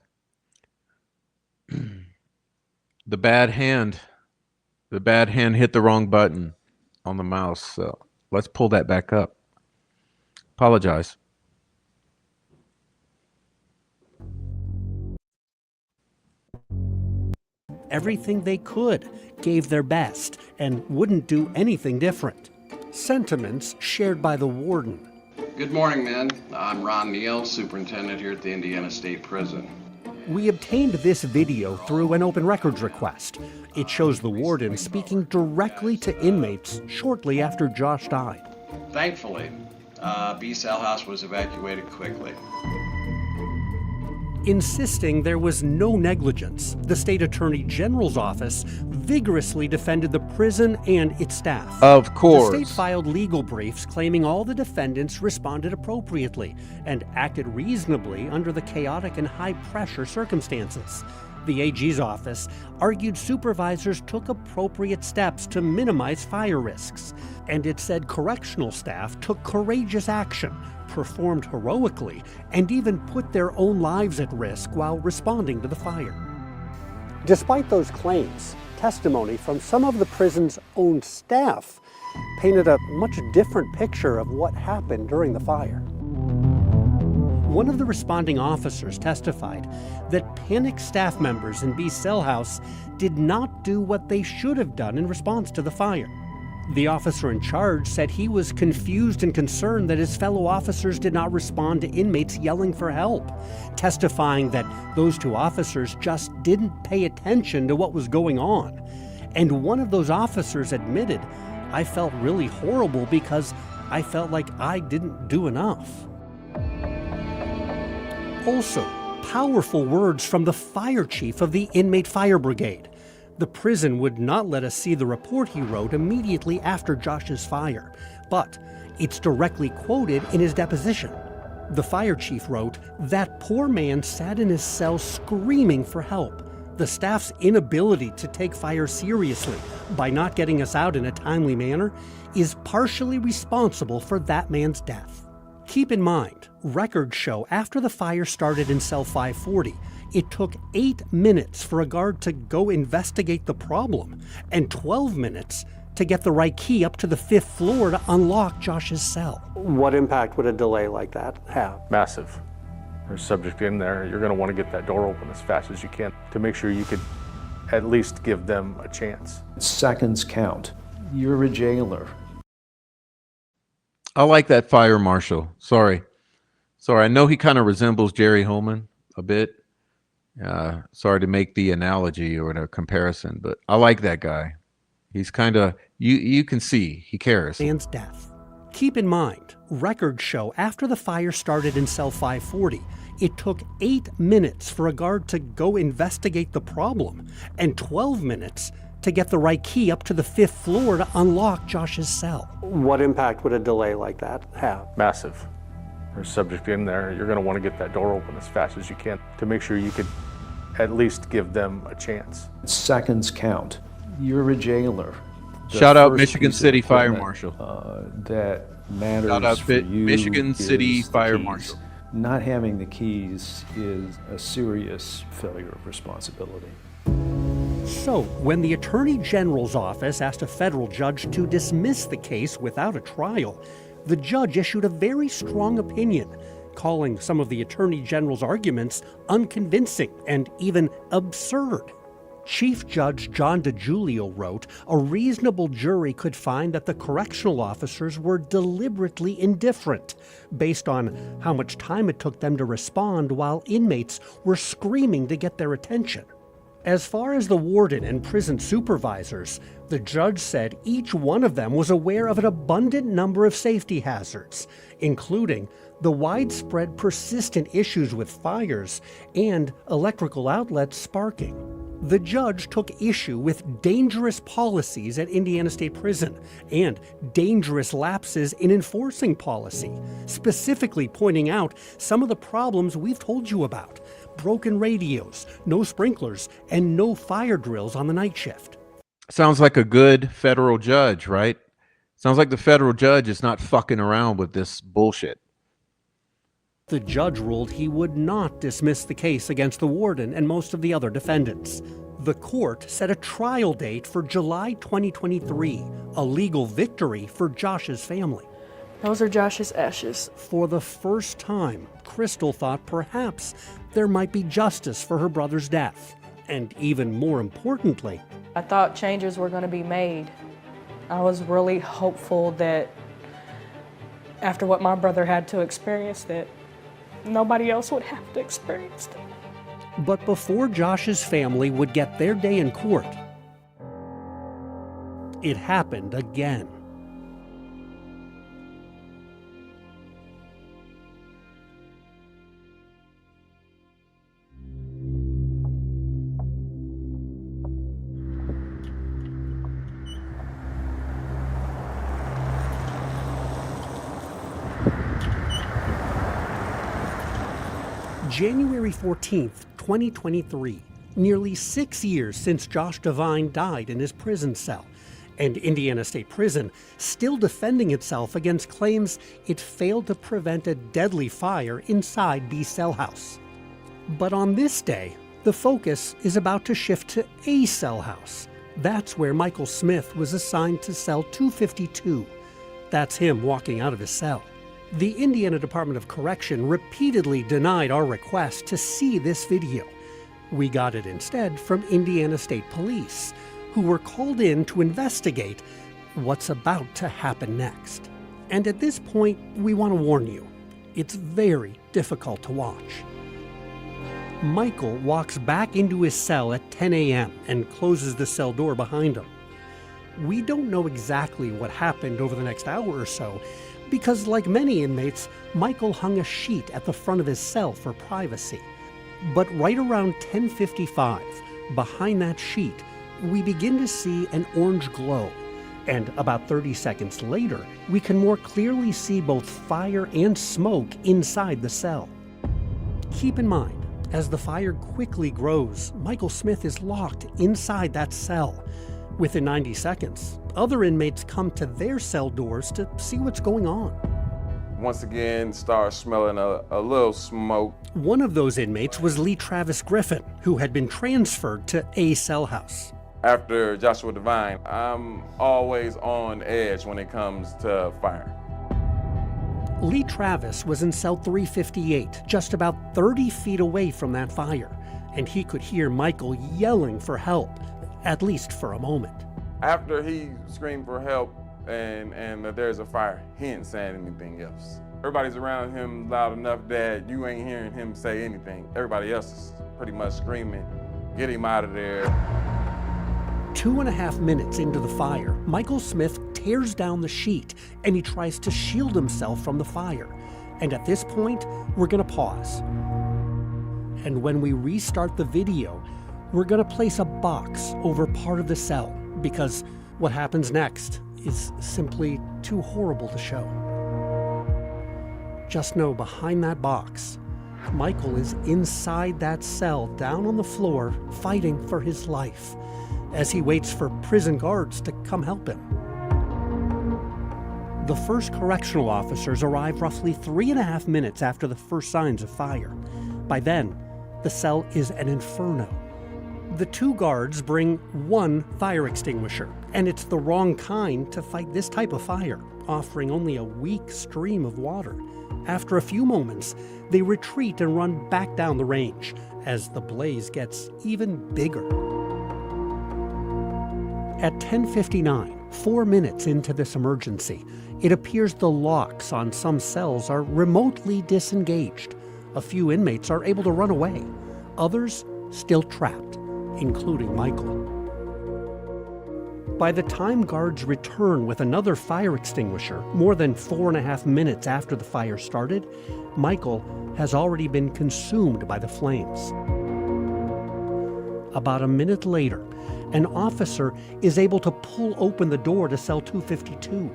The bad hand hit the wrong button on the mouse. So let's pull that back up. Apologize. Everything they could, gave their best, and wouldn't do anything different. Sentiments shared by the warden. Good morning, men. I'm Ron Neal, superintendent here at the Indiana State Prison. We obtained this video through an open records request. It shows the warden speaking directly to inmates shortly after Josh died. Thankfully, B cell house was evacuated quickly. Insisting there was no negligence, the state attorney general's office vigorously defended the prison and its staff. Of course. The state filed legal briefs claiming all the defendants responded appropriately and acted reasonably under the chaotic and high-pressure circumstances. The AG's office argued supervisors took appropriate steps to minimize fire risks, and it said correctional staff took courageous action, performed heroically, and even put their own lives at risk while responding to the fire. Despite those claims, testimony from some of the prison's own staff painted a much different picture of what happened during the fire. One of the responding officers testified that panicked staff members in B cell house did not do what they should have done in response to the fire. The officer in charge said he was confused and concerned that his fellow officers did not respond to inmates yelling for help, testifying that those two officers just didn't pay attention to what was going on. And one of those officers admitted, "I felt really horrible because I felt like I didn't do enough." Also, powerful words from the fire chief of the inmate fire brigade. The prison would not let us see the report he wrote immediately after Josh's fire, but it's directly quoted in his deposition. The fire chief wrote, "That poor man sat in his cell screaming for help. The staff's inability to take fire seriously by not getting us out in a timely manner is partially responsible for that man's death." Keep in mind, records show after the fire started in cell 540, it took 8 minutes for a guard to go investigate the problem and 12 minutes to get the right key up to the 5th floor to unlock Josh's cell. What impact would a delay like that have? Massive. There's subject in there. You're going to want to get that door open as fast as you can to make sure you could at least give them a chance. Seconds count. You're a jailer. I like that fire marshal. Sorry. I know he kind of resembles Jerry Holman a bit. Sorry to make the analogy or the comparison, but I like that guy. He's kind of, you can see he cares. Man's death. Keep in mind, records show after the fire started in cell 540, it took 8 minutes for a guard to go investigate the problem and 12 minutes to get the right key up to the 5th floor to unlock Josh's cell. What impact would a delay like that have? Massive. There's subject in there. You're going to want to get that door open as fast as you can to make sure you could at least give them a chance. Seconds count. You're a jailer. Shout out Michigan City Fire Marshal. That matters Shout out for you Michigan City is the Fire keys. Marshal. Not having the keys is a serious failure of responsibility. So, when the Attorney General's office asked a federal judge to dismiss the case without a trial, the judge issued a very strong opinion, calling some of the Attorney General's arguments unconvincing and even absurd. Chief Judge John DiGiulio wrote, "A reasonable jury could find that the correctional officers were deliberately indifferent, based on how much time it took them to respond while inmates were screaming to get their attention." As far as the warden and prison supervisors, the judge said each one of them was aware of an abundant number of safety hazards, including the widespread persistent issues with fires and electrical outlets sparking. The judge took issue with dangerous policies at Indiana State Prison and dangerous lapses in enforcing policy, specifically pointing out some of the problems we've told you about: broken radios, no sprinklers, and no fire drills on the night shift. Sounds like a good federal judge, right? Sounds like the federal judge is not fucking around with this bullshit. The judge ruled he would not dismiss the case against the warden and most of the other defendants. The court set a trial date for July 2023, a legal victory for Josh's family. Those are Josh's ashes. For the first time, Crystal thought perhaps there might be justice for her brother's death. And even more importantly, I thought changes were going to be made. I was really hopeful that after what my brother had to experience, that nobody else would have to experience it. But before Josh's family would get their day in court, it happened again. January 14th, 2023, nearly 6 years since Josh Devine died in his prison cell, and Indiana State Prison still defending itself against claims it failed to prevent a deadly fire inside B's cell house. But on this day, the focus is about to shift to A cell house. That's where Michael Smith was assigned to cell 252. That's him walking out of his cell. The Indiana Department of Correction repeatedly denied our request to see this video. We got it instead from Indiana State Police, who were called in to investigate what's about to happen next. And at this point, we want to warn you, it's very difficult to watch. Michael walks back into his cell at 10 a.m. and closes the cell door behind him. We don't know exactly what happened over the next hour or so, because like many inmates, Michael hung a sheet at the front of his cell for privacy. But right around 10:55, behind that sheet, we begin to see an orange glow. And about 30 seconds later, we can more clearly see both fire and smoke inside the cell. Keep in mind, as the fire quickly grows, Michael Smith is locked inside that cell. Within 90 seconds, other inmates come to their cell doors to see what's going on. Once again, start smelling a little smoke. One of those inmates was Lee Travis Griffin, who had been transferred to A cell house. After Joshua Devine, I'm always on edge when it comes to fire. Lee Travis was in cell 358, just about 30 feet away from that fire, and he could hear Michael yelling for help, at least for a moment. After he screamed for help and that there's a fire, he ain't saying anything else. Everybody's around him loud enough that you ain't hearing him say anything. Everybody else is pretty much screaming, get him out of there. 2.5 minutes into the fire, Michael Smith tears down the sheet and he tries to shield himself from the fire. And at this point, we're gonna pause. And when we restart the video, we're gonna place a box over part of the cell because what happens next is simply too horrible to show. Just know behind that box, Michael is inside that cell down on the floor fighting for his life as he waits for prison guards to come help him. The first correctional officers arrive roughly 3.5 minutes after the first signs of fire. By then, the cell is an inferno. The two guards bring one fire extinguisher, and it's the wrong kind to fight this type of fire, offering only a weak stream of water. After a few moments, they retreat and run back down the range as the blaze gets even bigger. At 10:59, 4 minutes into this emergency, it appears the locks on some cells are remotely disengaged. A few inmates are able to run away, others still trapped, including Michael. By the time guards return with another fire extinguisher, more than 4.5 minutes after the fire started, Michael has already been consumed by the flames. About a minute later, an officer is able to pull open the door to cell 252,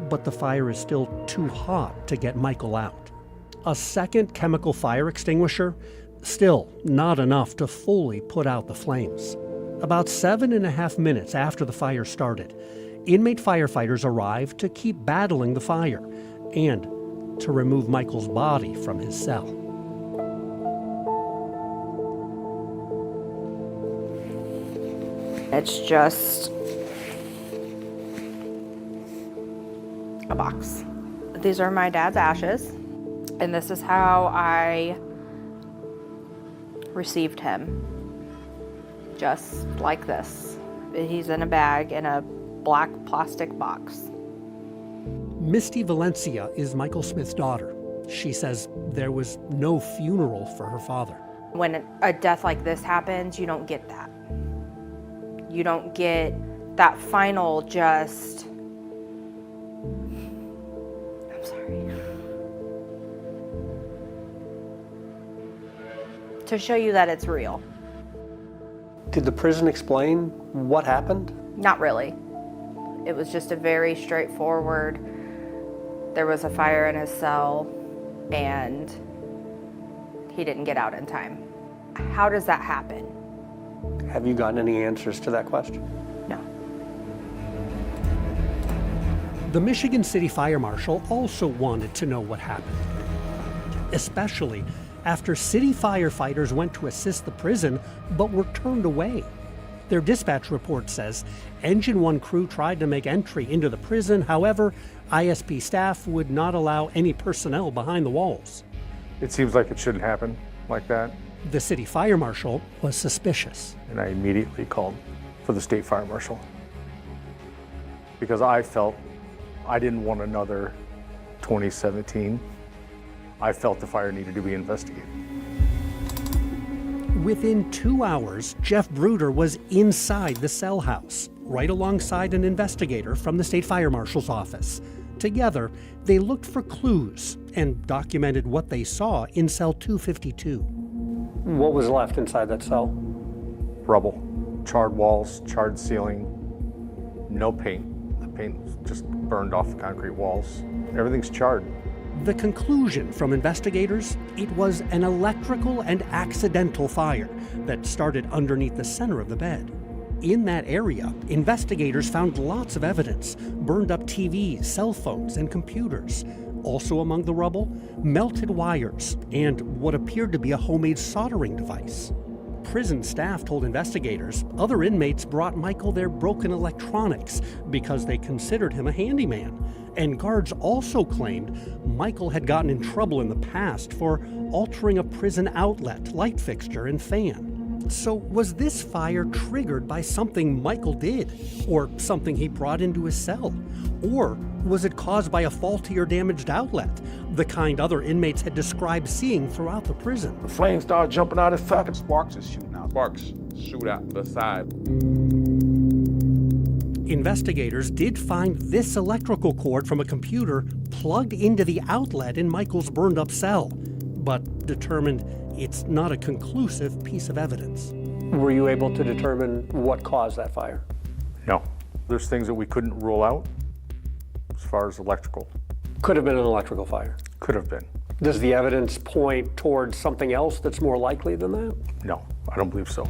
but the fire is still too hot to get Michael out. A second chemical fire extinguisher, still not enough to fully put out the flames. About 7.5 minutes after the fire started, inmate firefighters arrived to keep battling the fire and to remove Michael's body from his cell. It's just a box. These are my dad's ashes, and this is how I received him. Just like this. He's in a bag in a black plastic box. Misty Valencia is Michael Smith's daughter. She says there was no funeral for her father. When a death like this happens, you don't get that. You don't get that final just, I'm sorry. To show you that it's real. Did the prison explain what happened? Not really. It was just a very straightforward, there was a fire in his cell and he didn't get out in time. How does that happen? Have you gotten any answers to that question? No. The Michigan City Fire Marshal also wanted to know what happened, especially after city firefighters went to assist the prison but were turned away. Their dispatch report says Engine 1 crew tried to make entry into the prison. However, ISP staff would not allow any personnel behind the walls. It seems like it shouldn't happen like that. The city fire marshal was suspicious. And I immediately called for the state fire marshal because I felt I didn't want another 2017. I felt the fire needed to be investigated. Within 2 hours, Jeff Bruder was inside the cell house, right alongside an investigator from the state fire marshal's office. Together, they looked for clues and documented what they saw in cell 252. What was left inside that cell? Rubble, charred walls, charred ceiling, no paint. The paint was just burned off the concrete walls. Everything's charred. The conclusion from investigators, it was an electrical and accidental fire that started underneath the center of the bed. In that area, investigators found lots of evidence: burned up TVs, cell phones, and computers. Also among the rubble, melted wires and what appeared to be a homemade soldering device. Prison staff told investigators other inmates brought Michael their broken electronics because they considered him a handyman. And guards also claimed Michael had gotten in trouble in the past for altering a prison outlet, light fixture, and fan. So was this fire triggered by something Michael did, or something he brought into his cell? Or was it caused by a faulty or damaged outlet, the kind other inmates had described seeing throughout the prison? The flames started jumping out his socket. Sparks is shooting out. Sparks shoot out the side. Investigators did find this electrical cord from a computer plugged into the outlet in Michael's burned up cell, but determined it's not a conclusive piece of evidence. Were you able to determine what caused that fire? No. There's things that we couldn't rule out as far as electrical. Could have been an electrical fire. Could have been. Does the evidence point towards something else that's more likely than that? No, I don't believe so.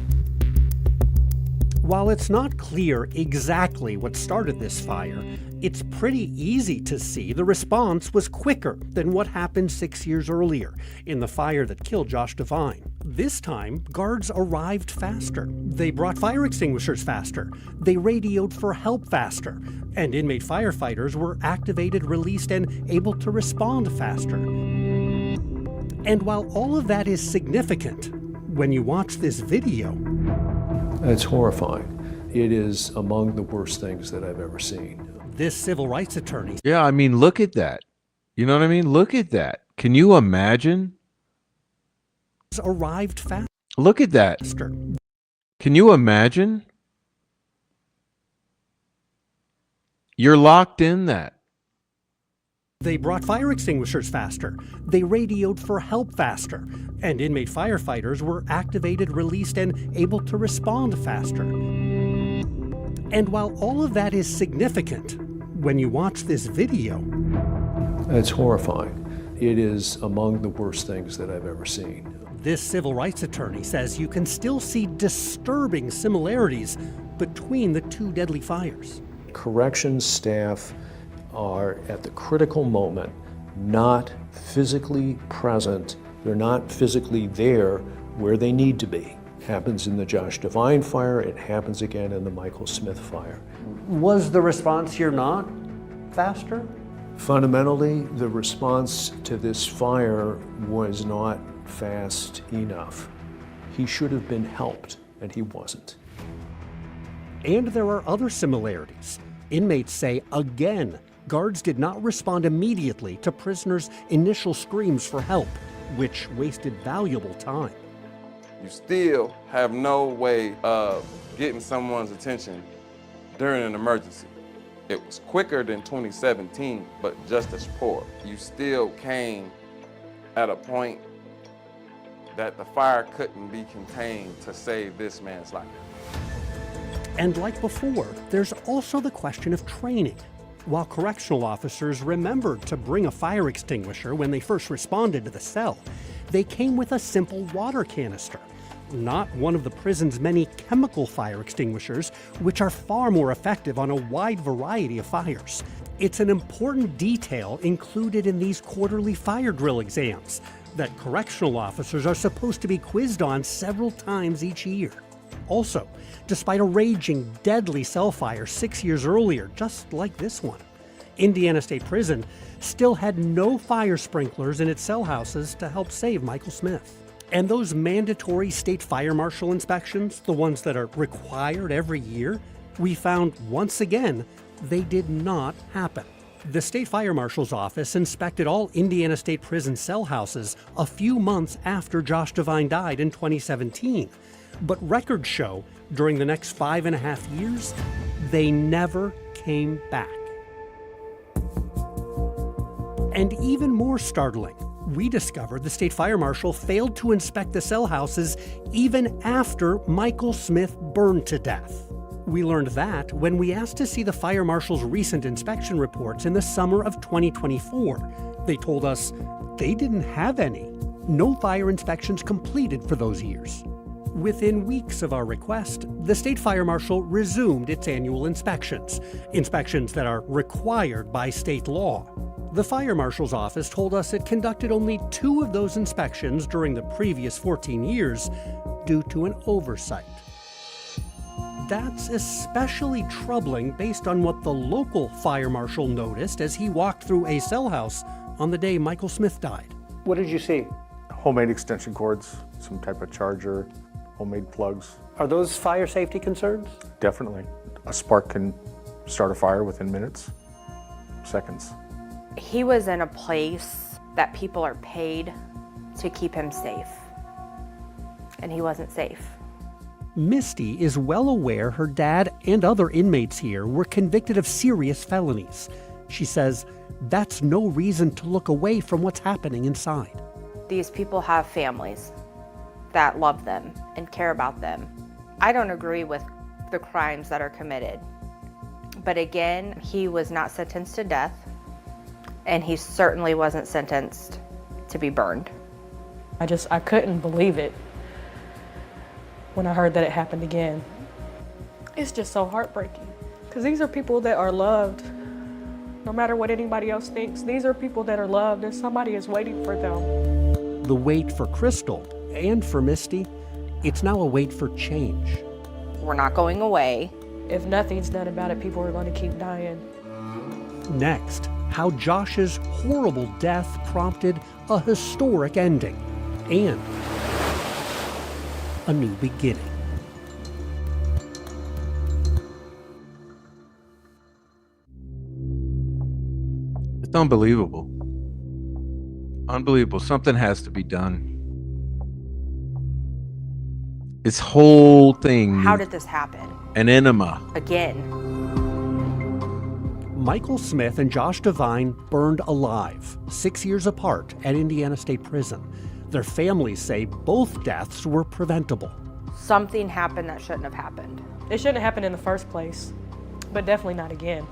While it's not clear exactly what started this fire, it's pretty easy to see the response was quicker than what happened 6 years earlier in the fire that killed Josh Devine. This time, guards arrived faster. They brought fire extinguishers faster. They radioed for help faster. And inmate firefighters were activated, released, and able to respond faster. And while all of that is significant, when you watch this video, it's horrifying. It is among the worst things that I've ever seen. This civil rights attorney. Yeah, I mean, look at that. You know what I mean? Look at that. Can you imagine? Arrived fast. Look at that. Can you imagine? You're locked in that. They brought fire extinguishers faster. They radioed for help faster. And inmate firefighters were activated, released, and able to respond faster. And while all of that is significant, when you watch this video, it's horrifying. It is among the worst things that I've ever seen. This civil rights attorney says you can still see disturbing similarities between the two deadly fires. Corrections staff are at the critical moment not physically present. They're not physically there where they need to be. It happens in the Josh Devine fire. It happens again in the Michael Smith fire. Was the response here not faster? Fundamentally, the response to this fire was not fast enough. He should have been helped, and he wasn't. And there are other similarities. Inmates say, again, guards did not respond immediately to prisoners' initial screams for help, which wasted valuable time. You still have no way of getting someone's attention during an emergency. It was quicker than 2017, but just as poor. You still came at a point that the fire couldn't be contained to save this man's life. And like before, there's also the question of training. While correctional officers remembered to bring a fire extinguisher when they first responded to the cell, they came with a simple water canister, not one of the prison's many chemical fire extinguishers, which are far more effective on a wide variety of fires. It's an important detail included in these quarterly fire drill exams that correctional officers are supposed to be quizzed on several times each year. Also, despite a raging, deadly cell fire 6 years earlier, just like this one, Indiana State Prison still had no fire sprinklers in its cell houses to help save Michael Smith. And those mandatory state fire marshal inspections, the ones that are required every year, we found once again they did not happen. The state fire marshal's office inspected all Indiana State Prison cell houses a few months after Josh Devine died in 2017. But records show during the next 5.5 years, they never came back. And even more startling, we discovered the state fire marshal failed to inspect the cell houses even after Michael Smith burned to death. We learned that when we asked to see the fire marshal's recent inspection reports in the summer of 2024. They told us they didn't have any. No fire inspections completed for those years. Within weeks of our request, the state fire marshal resumed its annual inspections that are required by state law. The fire marshal's office told us it conducted only 2 of those inspections during the previous 14 years due to an oversight. That's especially troubling based on what the local fire marshal noticed as he walked through a cell house on the day Michael Smith died. What did you see? Homemade extension cords, some type of charger, homemade plugs. Are those fire safety concerns? Definitely. A spark can start a fire within minutes, seconds. He was in a place that people are paid to keep him safe, and he wasn't safe. Misty is well aware her dad and other inmates here were convicted of serious felonies. She says that's no reason to look away from what's happening inside. These people have families that love them and care about them. I don't agree with the crimes that are committed. But again, he was not sentenced to death, and he certainly wasn't sentenced to be burned. I couldn't believe it when I heard that it happened again. It's just so heartbreaking, because these are people that are loved. No matter what anybody else thinks, these are people that are loved, and somebody is waiting for them. The wait for Crystal and for Misty, it's now a wait for change. We're not going away. If nothing's done about it, people are going to keep dying. Next, how Josh's horrible death prompted a historic ending and a new beginning. It's unbelievable. Unbelievable. Something has to be done. This whole thing. How did this happen? An enema. Again. Michael Smith and Josh Devine burned alive, 6 years apart at Indiana State Prison. Their families say both deaths were preventable. Something happened that shouldn't have happened. It shouldn't have happened in the first place, but definitely not again.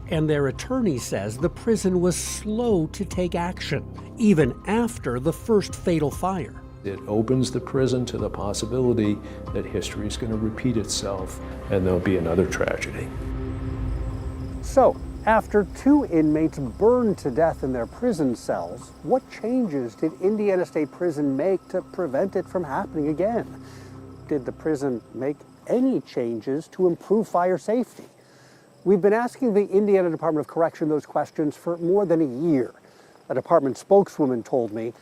And their attorney says the prison was slow to take action, even after the first fatal fire. It opens the prison to the possibility that history is going to repeat itself and there'll be another tragedy. So, after 2 inmates burned to death in their prison cells, what changes did Indiana State Prison make to prevent it from happening again? Did the prison make any changes to improve fire safety? We've been asking the Indiana Department of Correction those questions for more than a year. A department spokeswoman told me,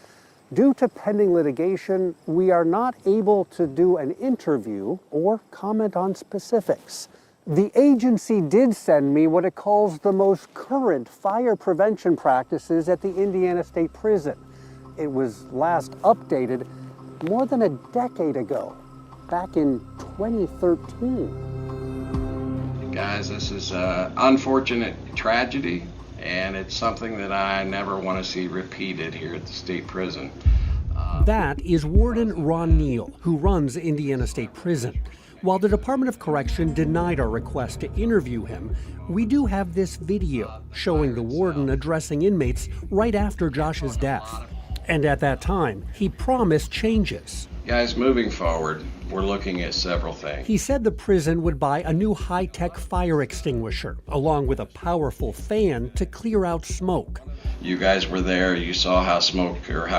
due to pending litigation, we are not able to do an interview or comment on specifics. The agency did send me what it calls the most current fire prevention practices at the Indiana State Prison. It was last updated more than a decade ago, back in 2013. Guys, this is an unfortunate tragedy, and it's something that I never want to see repeated here at the state prison. That is Warden Ron Neal, who runs Indiana State Prison. While the Department of Correction denied our request to interview him, we do have this video showing the warden addressing inmates right after Josh's death. And at that time, he promised changes. Guys, moving forward, we're looking at several things. He said the prison would buy a new high-tech fire extinguisher, along with a powerful fan to clear out smoke. You guys were there, you saw how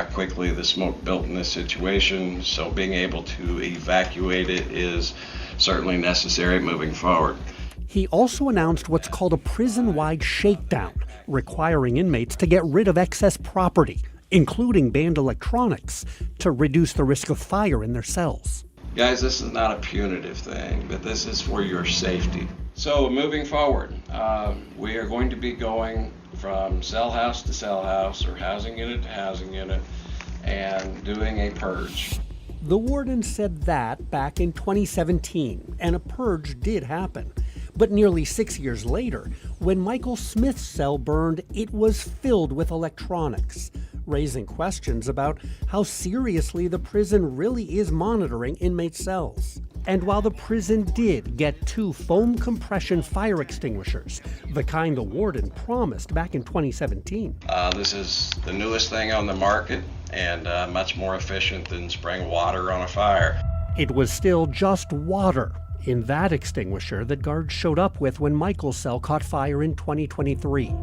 quickly the smoke built in this situation, so being able to evacuate it is certainly necessary moving forward. He also announced what's called a prison-wide shakedown, requiring inmates to get rid of excess property, including banned electronics, to reduce the risk of fire in their cells. Guys, this is not a punitive thing, but this is for your safety. So moving forward, we are going to be going from cell house to cell house or housing unit to housing unit and doing a purge. The warden said that back in 2017, and a purge did happen. But nearly 6 years later, when Michael Smith's cell burned, it was filled with electronics, raising questions about how seriously the prison really is monitoring inmate cells. And while the prison did get 2 foam compression fire extinguishers, the kind the warden promised back in 2017. This is the newest thing on the market and much more efficient than spraying water on a fire. It was still just water in that extinguisher that guards showed up with when Michael's cell caught fire in 2023.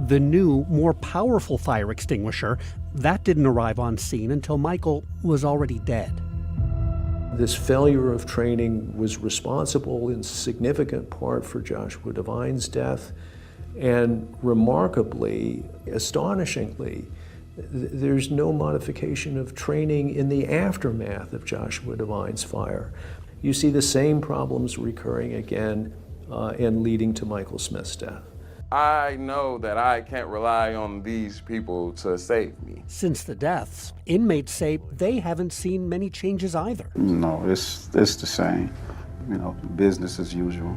The new, more powerful fire extinguisher, that didn't arrive on scene until Michael was already dead. This failure of training was responsible in significant part for Joshua Devine's death, and remarkably, astonishingly, there's no modification of training in the aftermath of Joshua Devine's fire. You see the same problems recurring again and leading to Michael Smith's death. I know that I can't rely on these people to save me. Since the deaths, inmates say they haven't seen many changes either. No, it's the same. Business as usual.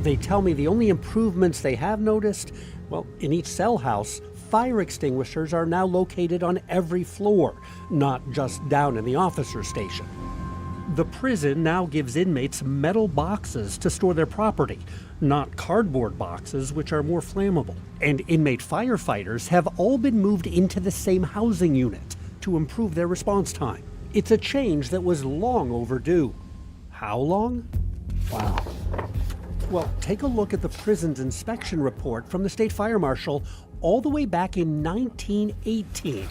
They tell me the only improvements they have noticed, well, in each cell house, fire extinguishers are now located on every floor, not just down in the officer's station. The prison now gives inmates metal boxes to store their property, not cardboard boxes, which are more flammable. And inmate firefighters have all been moved into the same housing unit to improve their response time. It's a change that was long overdue. How long? Wow. Well, take a look at the prison's inspection report from the state fire marshal all the way back in 1918.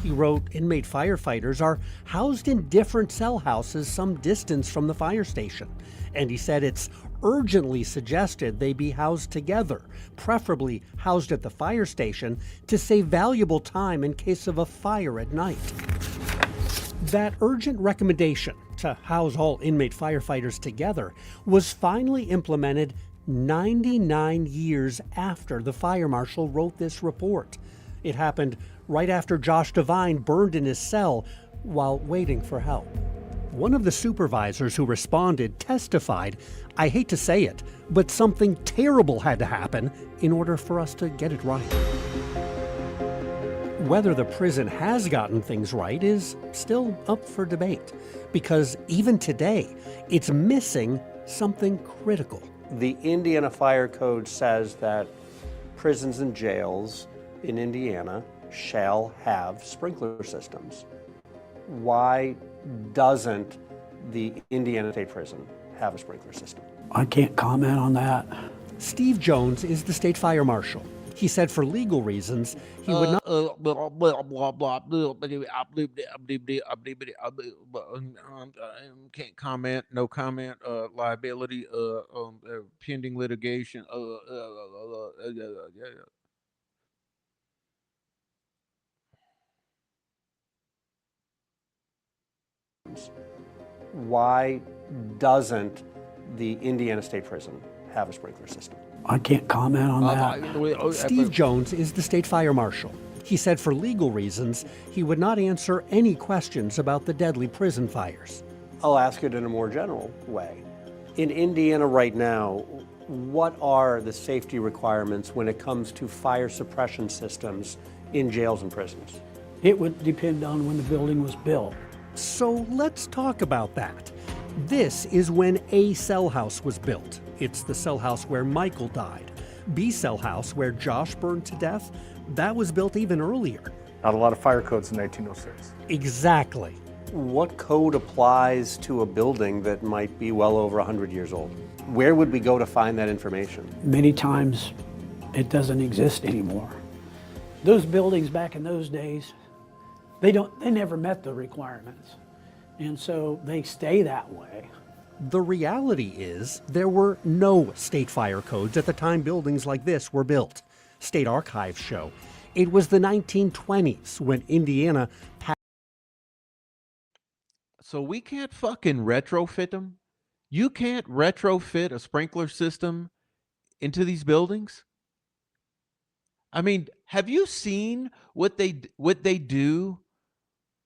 He wrote, inmate firefighters are housed in different cell houses some distance from the fire station. And he said it's urgently suggested they be housed together, preferably housed at the fire station, to save valuable time in case of a fire at night. That urgent recommendation to house all inmate firefighters together was finally implemented 99 years after the fire marshal wrote this report. It happened right after Josh Devine burned in his cell while waiting for help. One of the supervisors who responded testified, I hate to say it, but something terrible had to happen in order for us to get it right. Whether the prison has gotten things right is still up for debate, because even today, it's missing something critical. The Indiana Fire Code says that prisons and jails in Indiana shall have sprinkler systems. Why doesn't the Indiana State Prison have a sprinkler system? I can't comment on that. Steve Jones is the state fire marshal. He said for legal reasons, he would not. Can't comment, no comment, liability, pending litigation. Why doesn't the Indiana State Prison have a sprinkler system? I can't comment on that. Steve Jones is the state fire marshal. He said for legal reasons, he would not answer any questions about the deadly prison fires. I'll ask it in a more general way. In Indiana right now, what are the safety requirements when it comes to fire suppression systems in jails and prisons? It would depend on when the building was built. So let's talk about that. This is when A cell house was built. It's the cell house where Michael died. B cell house where Josh burned to death, that was built even earlier. Not a lot of fire codes in 1906. Exactly. What code applies to a building that might be well over 100 years old? Where would we go to find that information? Many times it doesn't exist anymore. Those buildings back in those days, they never met the requirements. And so they stay that way. The reality is there were no state fire codes at the time buildings like this were built. State archives show it was the 1920s when Indiana passed. So we can't fucking retrofit them? You can't retrofit a sprinkler system into these buildings? I mean, have you seen what they do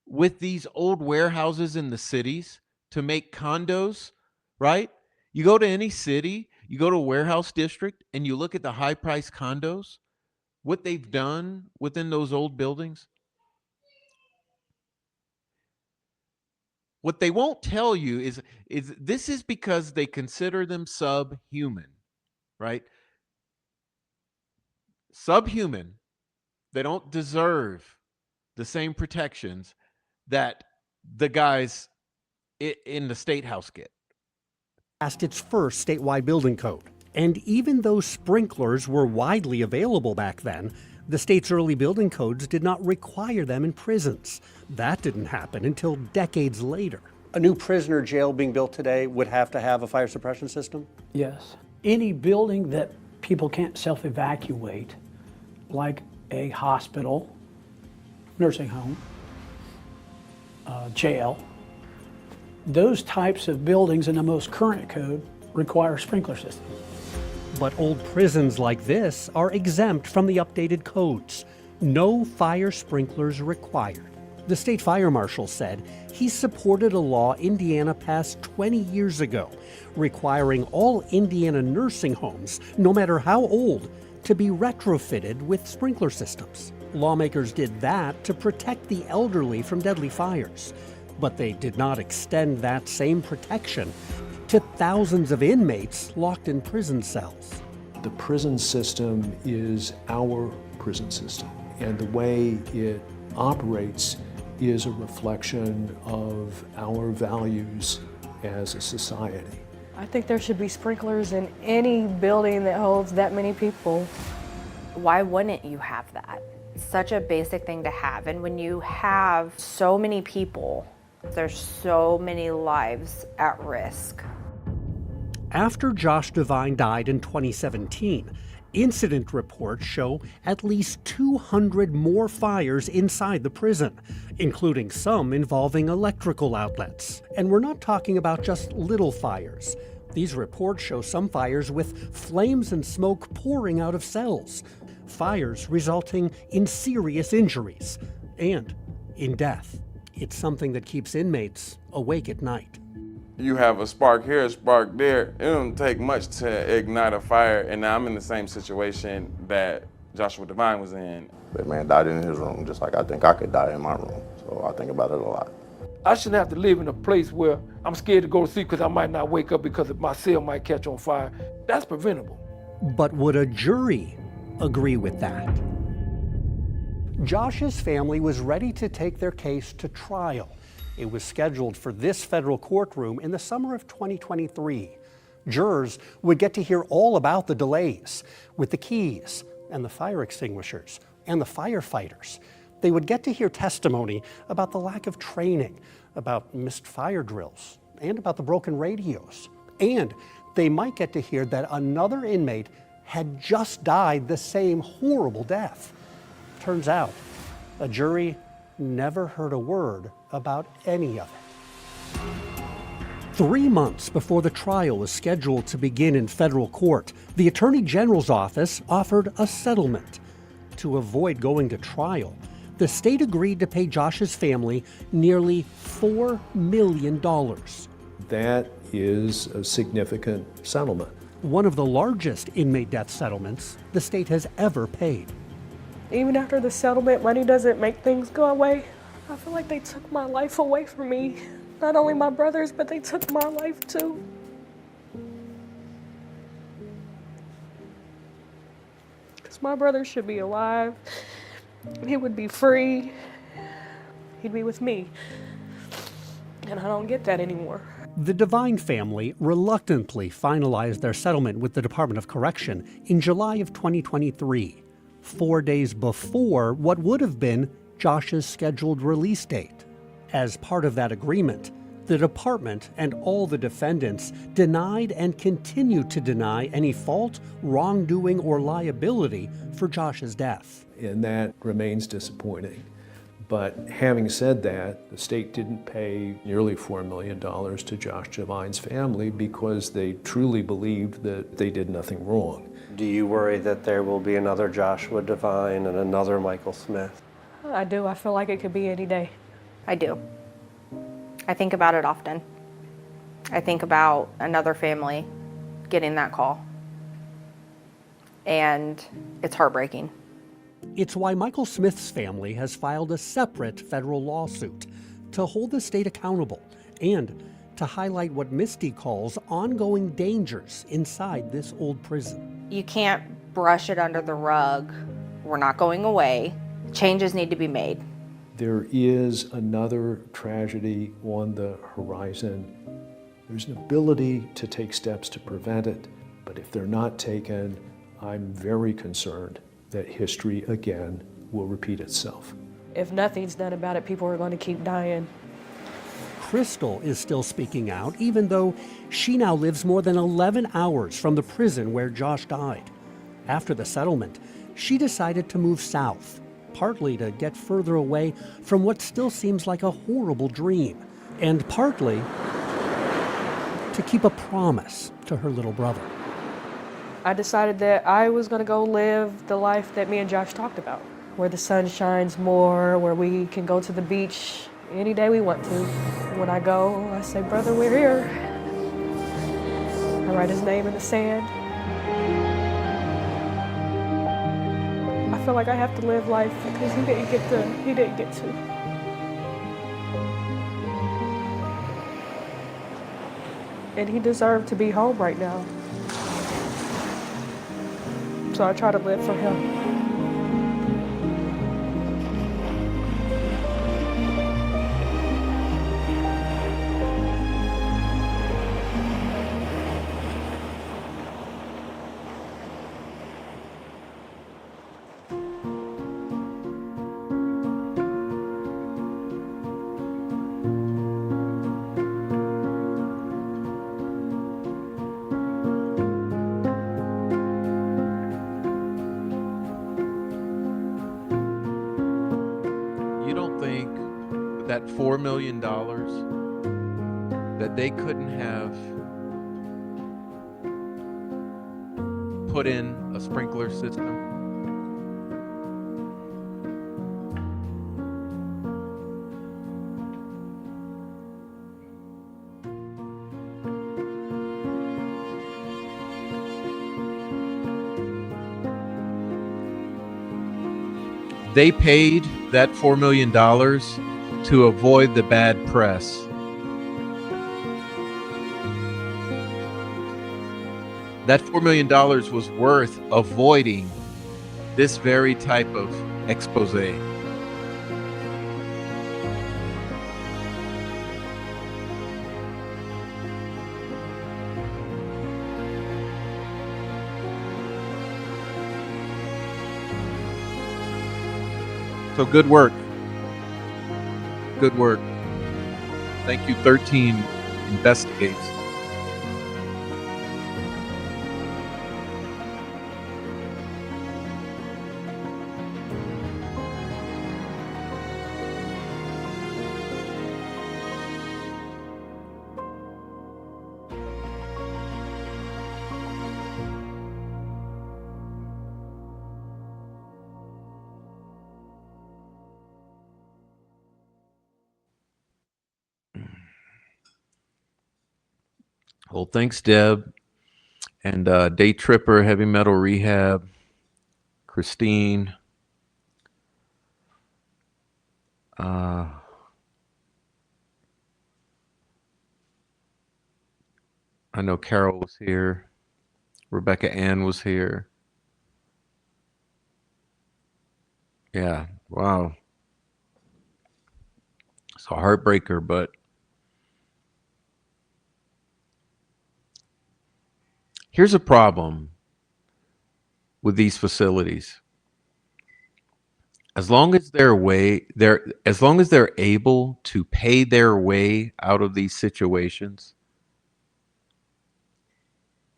with these old warehouses in the cities to make condos, right? You go to any city, you go to a warehouse district, and you look at the high-priced condos, what they've done within those old buildings. What they won't tell you is this is because they consider them subhuman, right? Subhuman. They don't deserve the same protections that the guys in the state house get. Passed its first statewide building code. And even though sprinklers were widely available back then, the state's early building codes did not require them in prisons. That didn't happen until decades later. A new prisoner jail being built today would have to have a fire suppression system? Yes. Any building that people can't self-evacuate, like a hospital, nursing home, jail, those types of buildings in the most current code require sprinkler systems. But old prisons like this are exempt from the updated codes. No fire sprinklers required. The state fire marshal said he supported a law Indiana passed 20 years ago, requiring all Indiana nursing homes, no matter how old, to be retrofitted with sprinkler systems. Lawmakers did that to protect the elderly from deadly fires. But they did not extend that same protection to thousands of inmates locked in prison cells. The prison system is our prison system, and the way it operates is a reflection of our values as a society. I think there should be sprinklers in any building that holds that many people. Why wouldn't you have that? It's such a basic thing to have. And when you have so many people, there's so many lives at risk. After Josh Devine died in 2017, incident reports show at least 200 more fires inside the prison, including some involving electrical outlets. And we're not talking about just little fires. These reports show some fires with flames and smoke pouring out of cells, fires resulting in serious injuries and in death. It's something that keeps inmates awake at night. You have a spark here, a spark there. It don't take much to ignite a fire, and now I'm in the same situation that Joshua Devine was in. That man died in his room, just like I think I could die in my room. So I think about it a lot. I shouldn't have to live in a place where I'm scared to go to sleep because I might not wake up because my cell might catch on fire. That's preventable. But would a jury agree with that? Josh's family was ready to take their case to trial. It was scheduled for this federal courtroom in the summer of 2023. Jurors would get to hear all about the delays with the keys and the fire extinguishers and the firefighters. They would get to hear testimony about the lack of training, about missed fire drills, and about the broken radios. And they might get to hear that another inmate had just died the same horrible death. Turns out, a jury never heard a word about any of it. 3 months before the trial was scheduled to begin in federal court, the Attorney General's office offered a settlement. To avoid going to trial, the state agreed to pay Josh's family nearly $4 million. That is a significant settlement. One of the largest inmate death settlements the state has ever paid. Even after the settlement, money doesn't make things go away. I feel like they took my life away from me. Not only my brothers, but they took my life too. Because my brother should be alive. He would be free. He'd be with me. And I don't get that anymore. The Devine family reluctantly finalized their settlement with the Department of Correction in July of 2023, 4 days before what would have been Josh's scheduled release date. As part of that agreement, the department and all the defendants denied and continue to deny any fault, wrongdoing, or liability for Josh's death. And that remains disappointing. But having said that, the state didn't pay nearly $4 million to Josh Devine's family because they truly believed that they did nothing wrong. Do you worry that there will be another Joshua Devine and another Michael Smith? I do. I feel like it could be any day. I do. I think about it often. I think about another family getting that call. And it's heartbreaking. It's why Michael Smith's family has filed a separate federal lawsuit to hold the state accountable and to highlight what Misty calls ongoing dangers inside this old prison. You can't brush it under the rug. We're not going away. Changes need to be made. There is another tragedy on the horizon. There's an ability to take steps to prevent it, but if they're not taken, I'm very concerned that history again will repeat itself. If nothing's done about it, people are going to keep dying. Crystal is still speaking out, even though she now lives more than 11 hours from the prison where Josh died. After the settlement, she decided to move south, partly to get further away from what still seems like a horrible dream, and partly to keep a promise to her little brother. I decided that I was going to go live the life that me and Josh talked about, where the sun shines more, where we can go to the beach any day we want to. When I go, I say, "Brother, we're here." I write his name in the sand. I feel like I have to live life because he didn't get to. And he deserved to be home right now. So I try to live for him. That $4 million that they couldn't have put in a sprinkler system? They paid that $4 million to avoid the bad press. That $4 million was worth avoiding this very type of expose. So good work. Good work. Thank you, 13 Investigates. Well, thanks, Deb. And Day Tripper, Heavy Metal Rehab, Christine. I know Carol was here. Rebecca Ann was here. Yeah, wow. It's a heartbreaker, but here's a problem with these facilities. As long as they're able to pay their way out of these situations,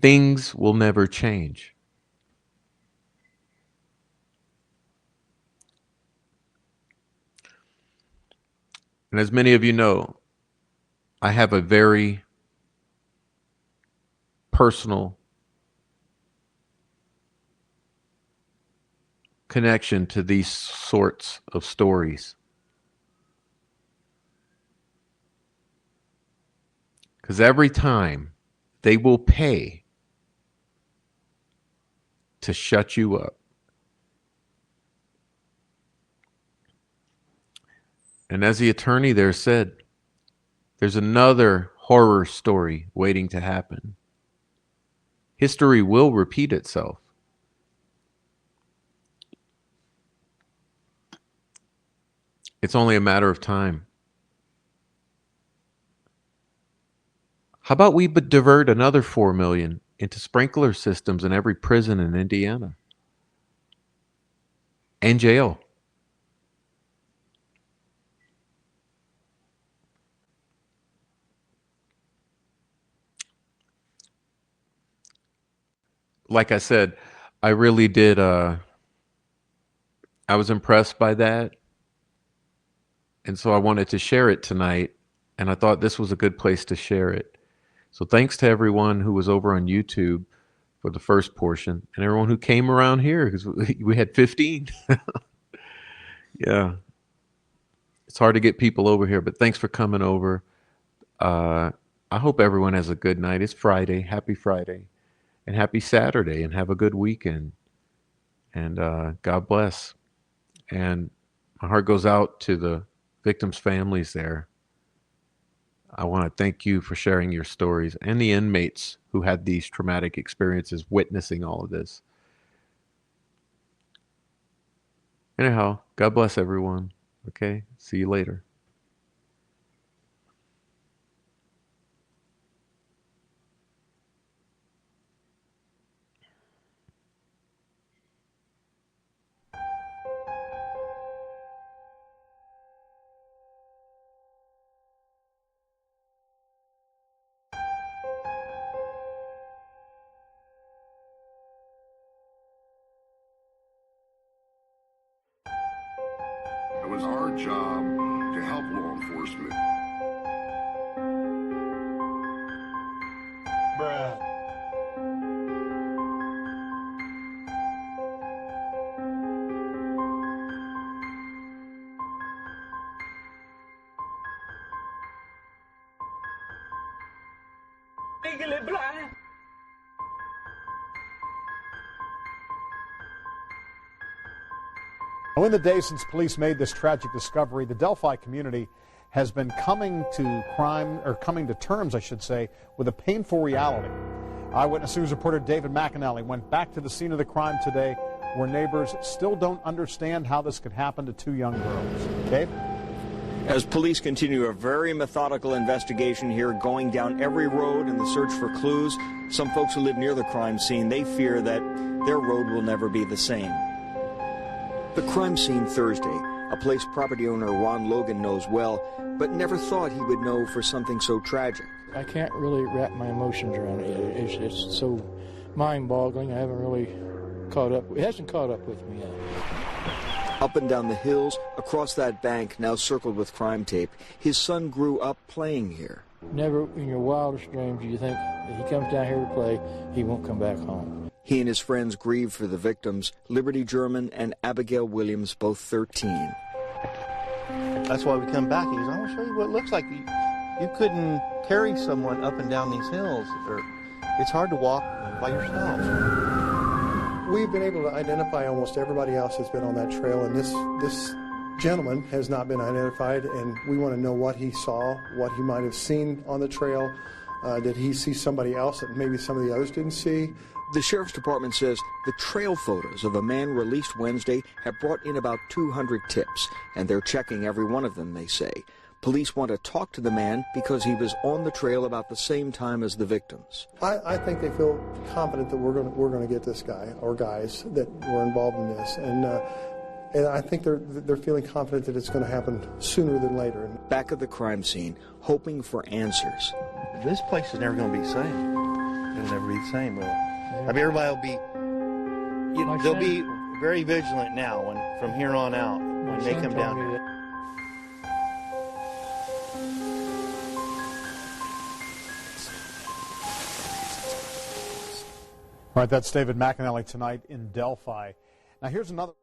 things will never change. And as many of you know, I have a very personal connection to these sorts of stories. Because every time they will pay to shut you up. And as the attorney there said, there's another horror story waiting to happen. History will repeat itself. It's only a matter of time. How about we divert another $4 million into sprinkler systems in every prison in Indiana and jail? Like I said, I really did. I was impressed by that. And so I wanted to share it tonight. And I thought this was a good place to share it. So thanks to everyone who was over on YouTube for the first portion and everyone who came around here, because we had 15. Yeah. It's hard to get people over here, but thanks for coming over. I hope everyone has a good night. It's Friday. Happy Friday. And happy Saturday, and have a good weekend. And God bless. And my heart goes out to the victims' families there. I want to thank you for sharing your stories, and the inmates who had these traumatic experiences witnessing all of this. Anyhow, God bless everyone. Okay, see you later. It was our job to help law enforcement. Bruh. Now, in the days since police made this tragic discovery, the Delphi community has been coming to terms, I should say, with a painful reality. Eyewitness News reporter David McAnally went back to the scene of the crime today, where neighbors still don't understand how this could happen to two young girls. Dave? As police continue a very methodical investigation here, going down every road in the search for clues, some folks who live near the crime scene, they fear that their road will never be the same. The crime scene Thursday, a place property owner Ron Logan knows well, but never thought he would know for something so tragic. I can't really wrap my emotions around it. It's so mind-boggling. I haven't really caught up. It hasn't caught up with me yet. Up and down the hills, across that bank, now circled with crime tape, his son grew up playing here. Never in your wildest dreams do you think if he comes down here to play, he won't come back home. He and his friends grieve for the victims, Liberty German and Abigail Williams, both 13. That's why we come back. He goes, I want to show you what it looks like. You couldn't carry someone up and down these hills. It's hard to walk by yourself. We've been able to identify almost everybody else that's been on that trail, and this gentleman has not been identified, and we want to know what he saw, what he might have seen on the trail. Did he see somebody else that maybe some of the others didn't see? The Sheriff's Department says the trail photos of a man released Wednesday have brought in about 200 tips, and they're checking every one of them, they say. Police want to talk to the man because he was on the trail about the same time as the victims. I think they feel confident that we're going to get this guy or guys that were involved in this, and I think they're feeling confident that it's going to happen sooner than later. Back at the crime scene, hoping for answers. This place is never going to be the same. It'll never be the same, will it? I mean, everybody will be, they'll be very vigilant now from here on out when they come down here. All right, that's David McAnally tonight in Delphi. Now here's another...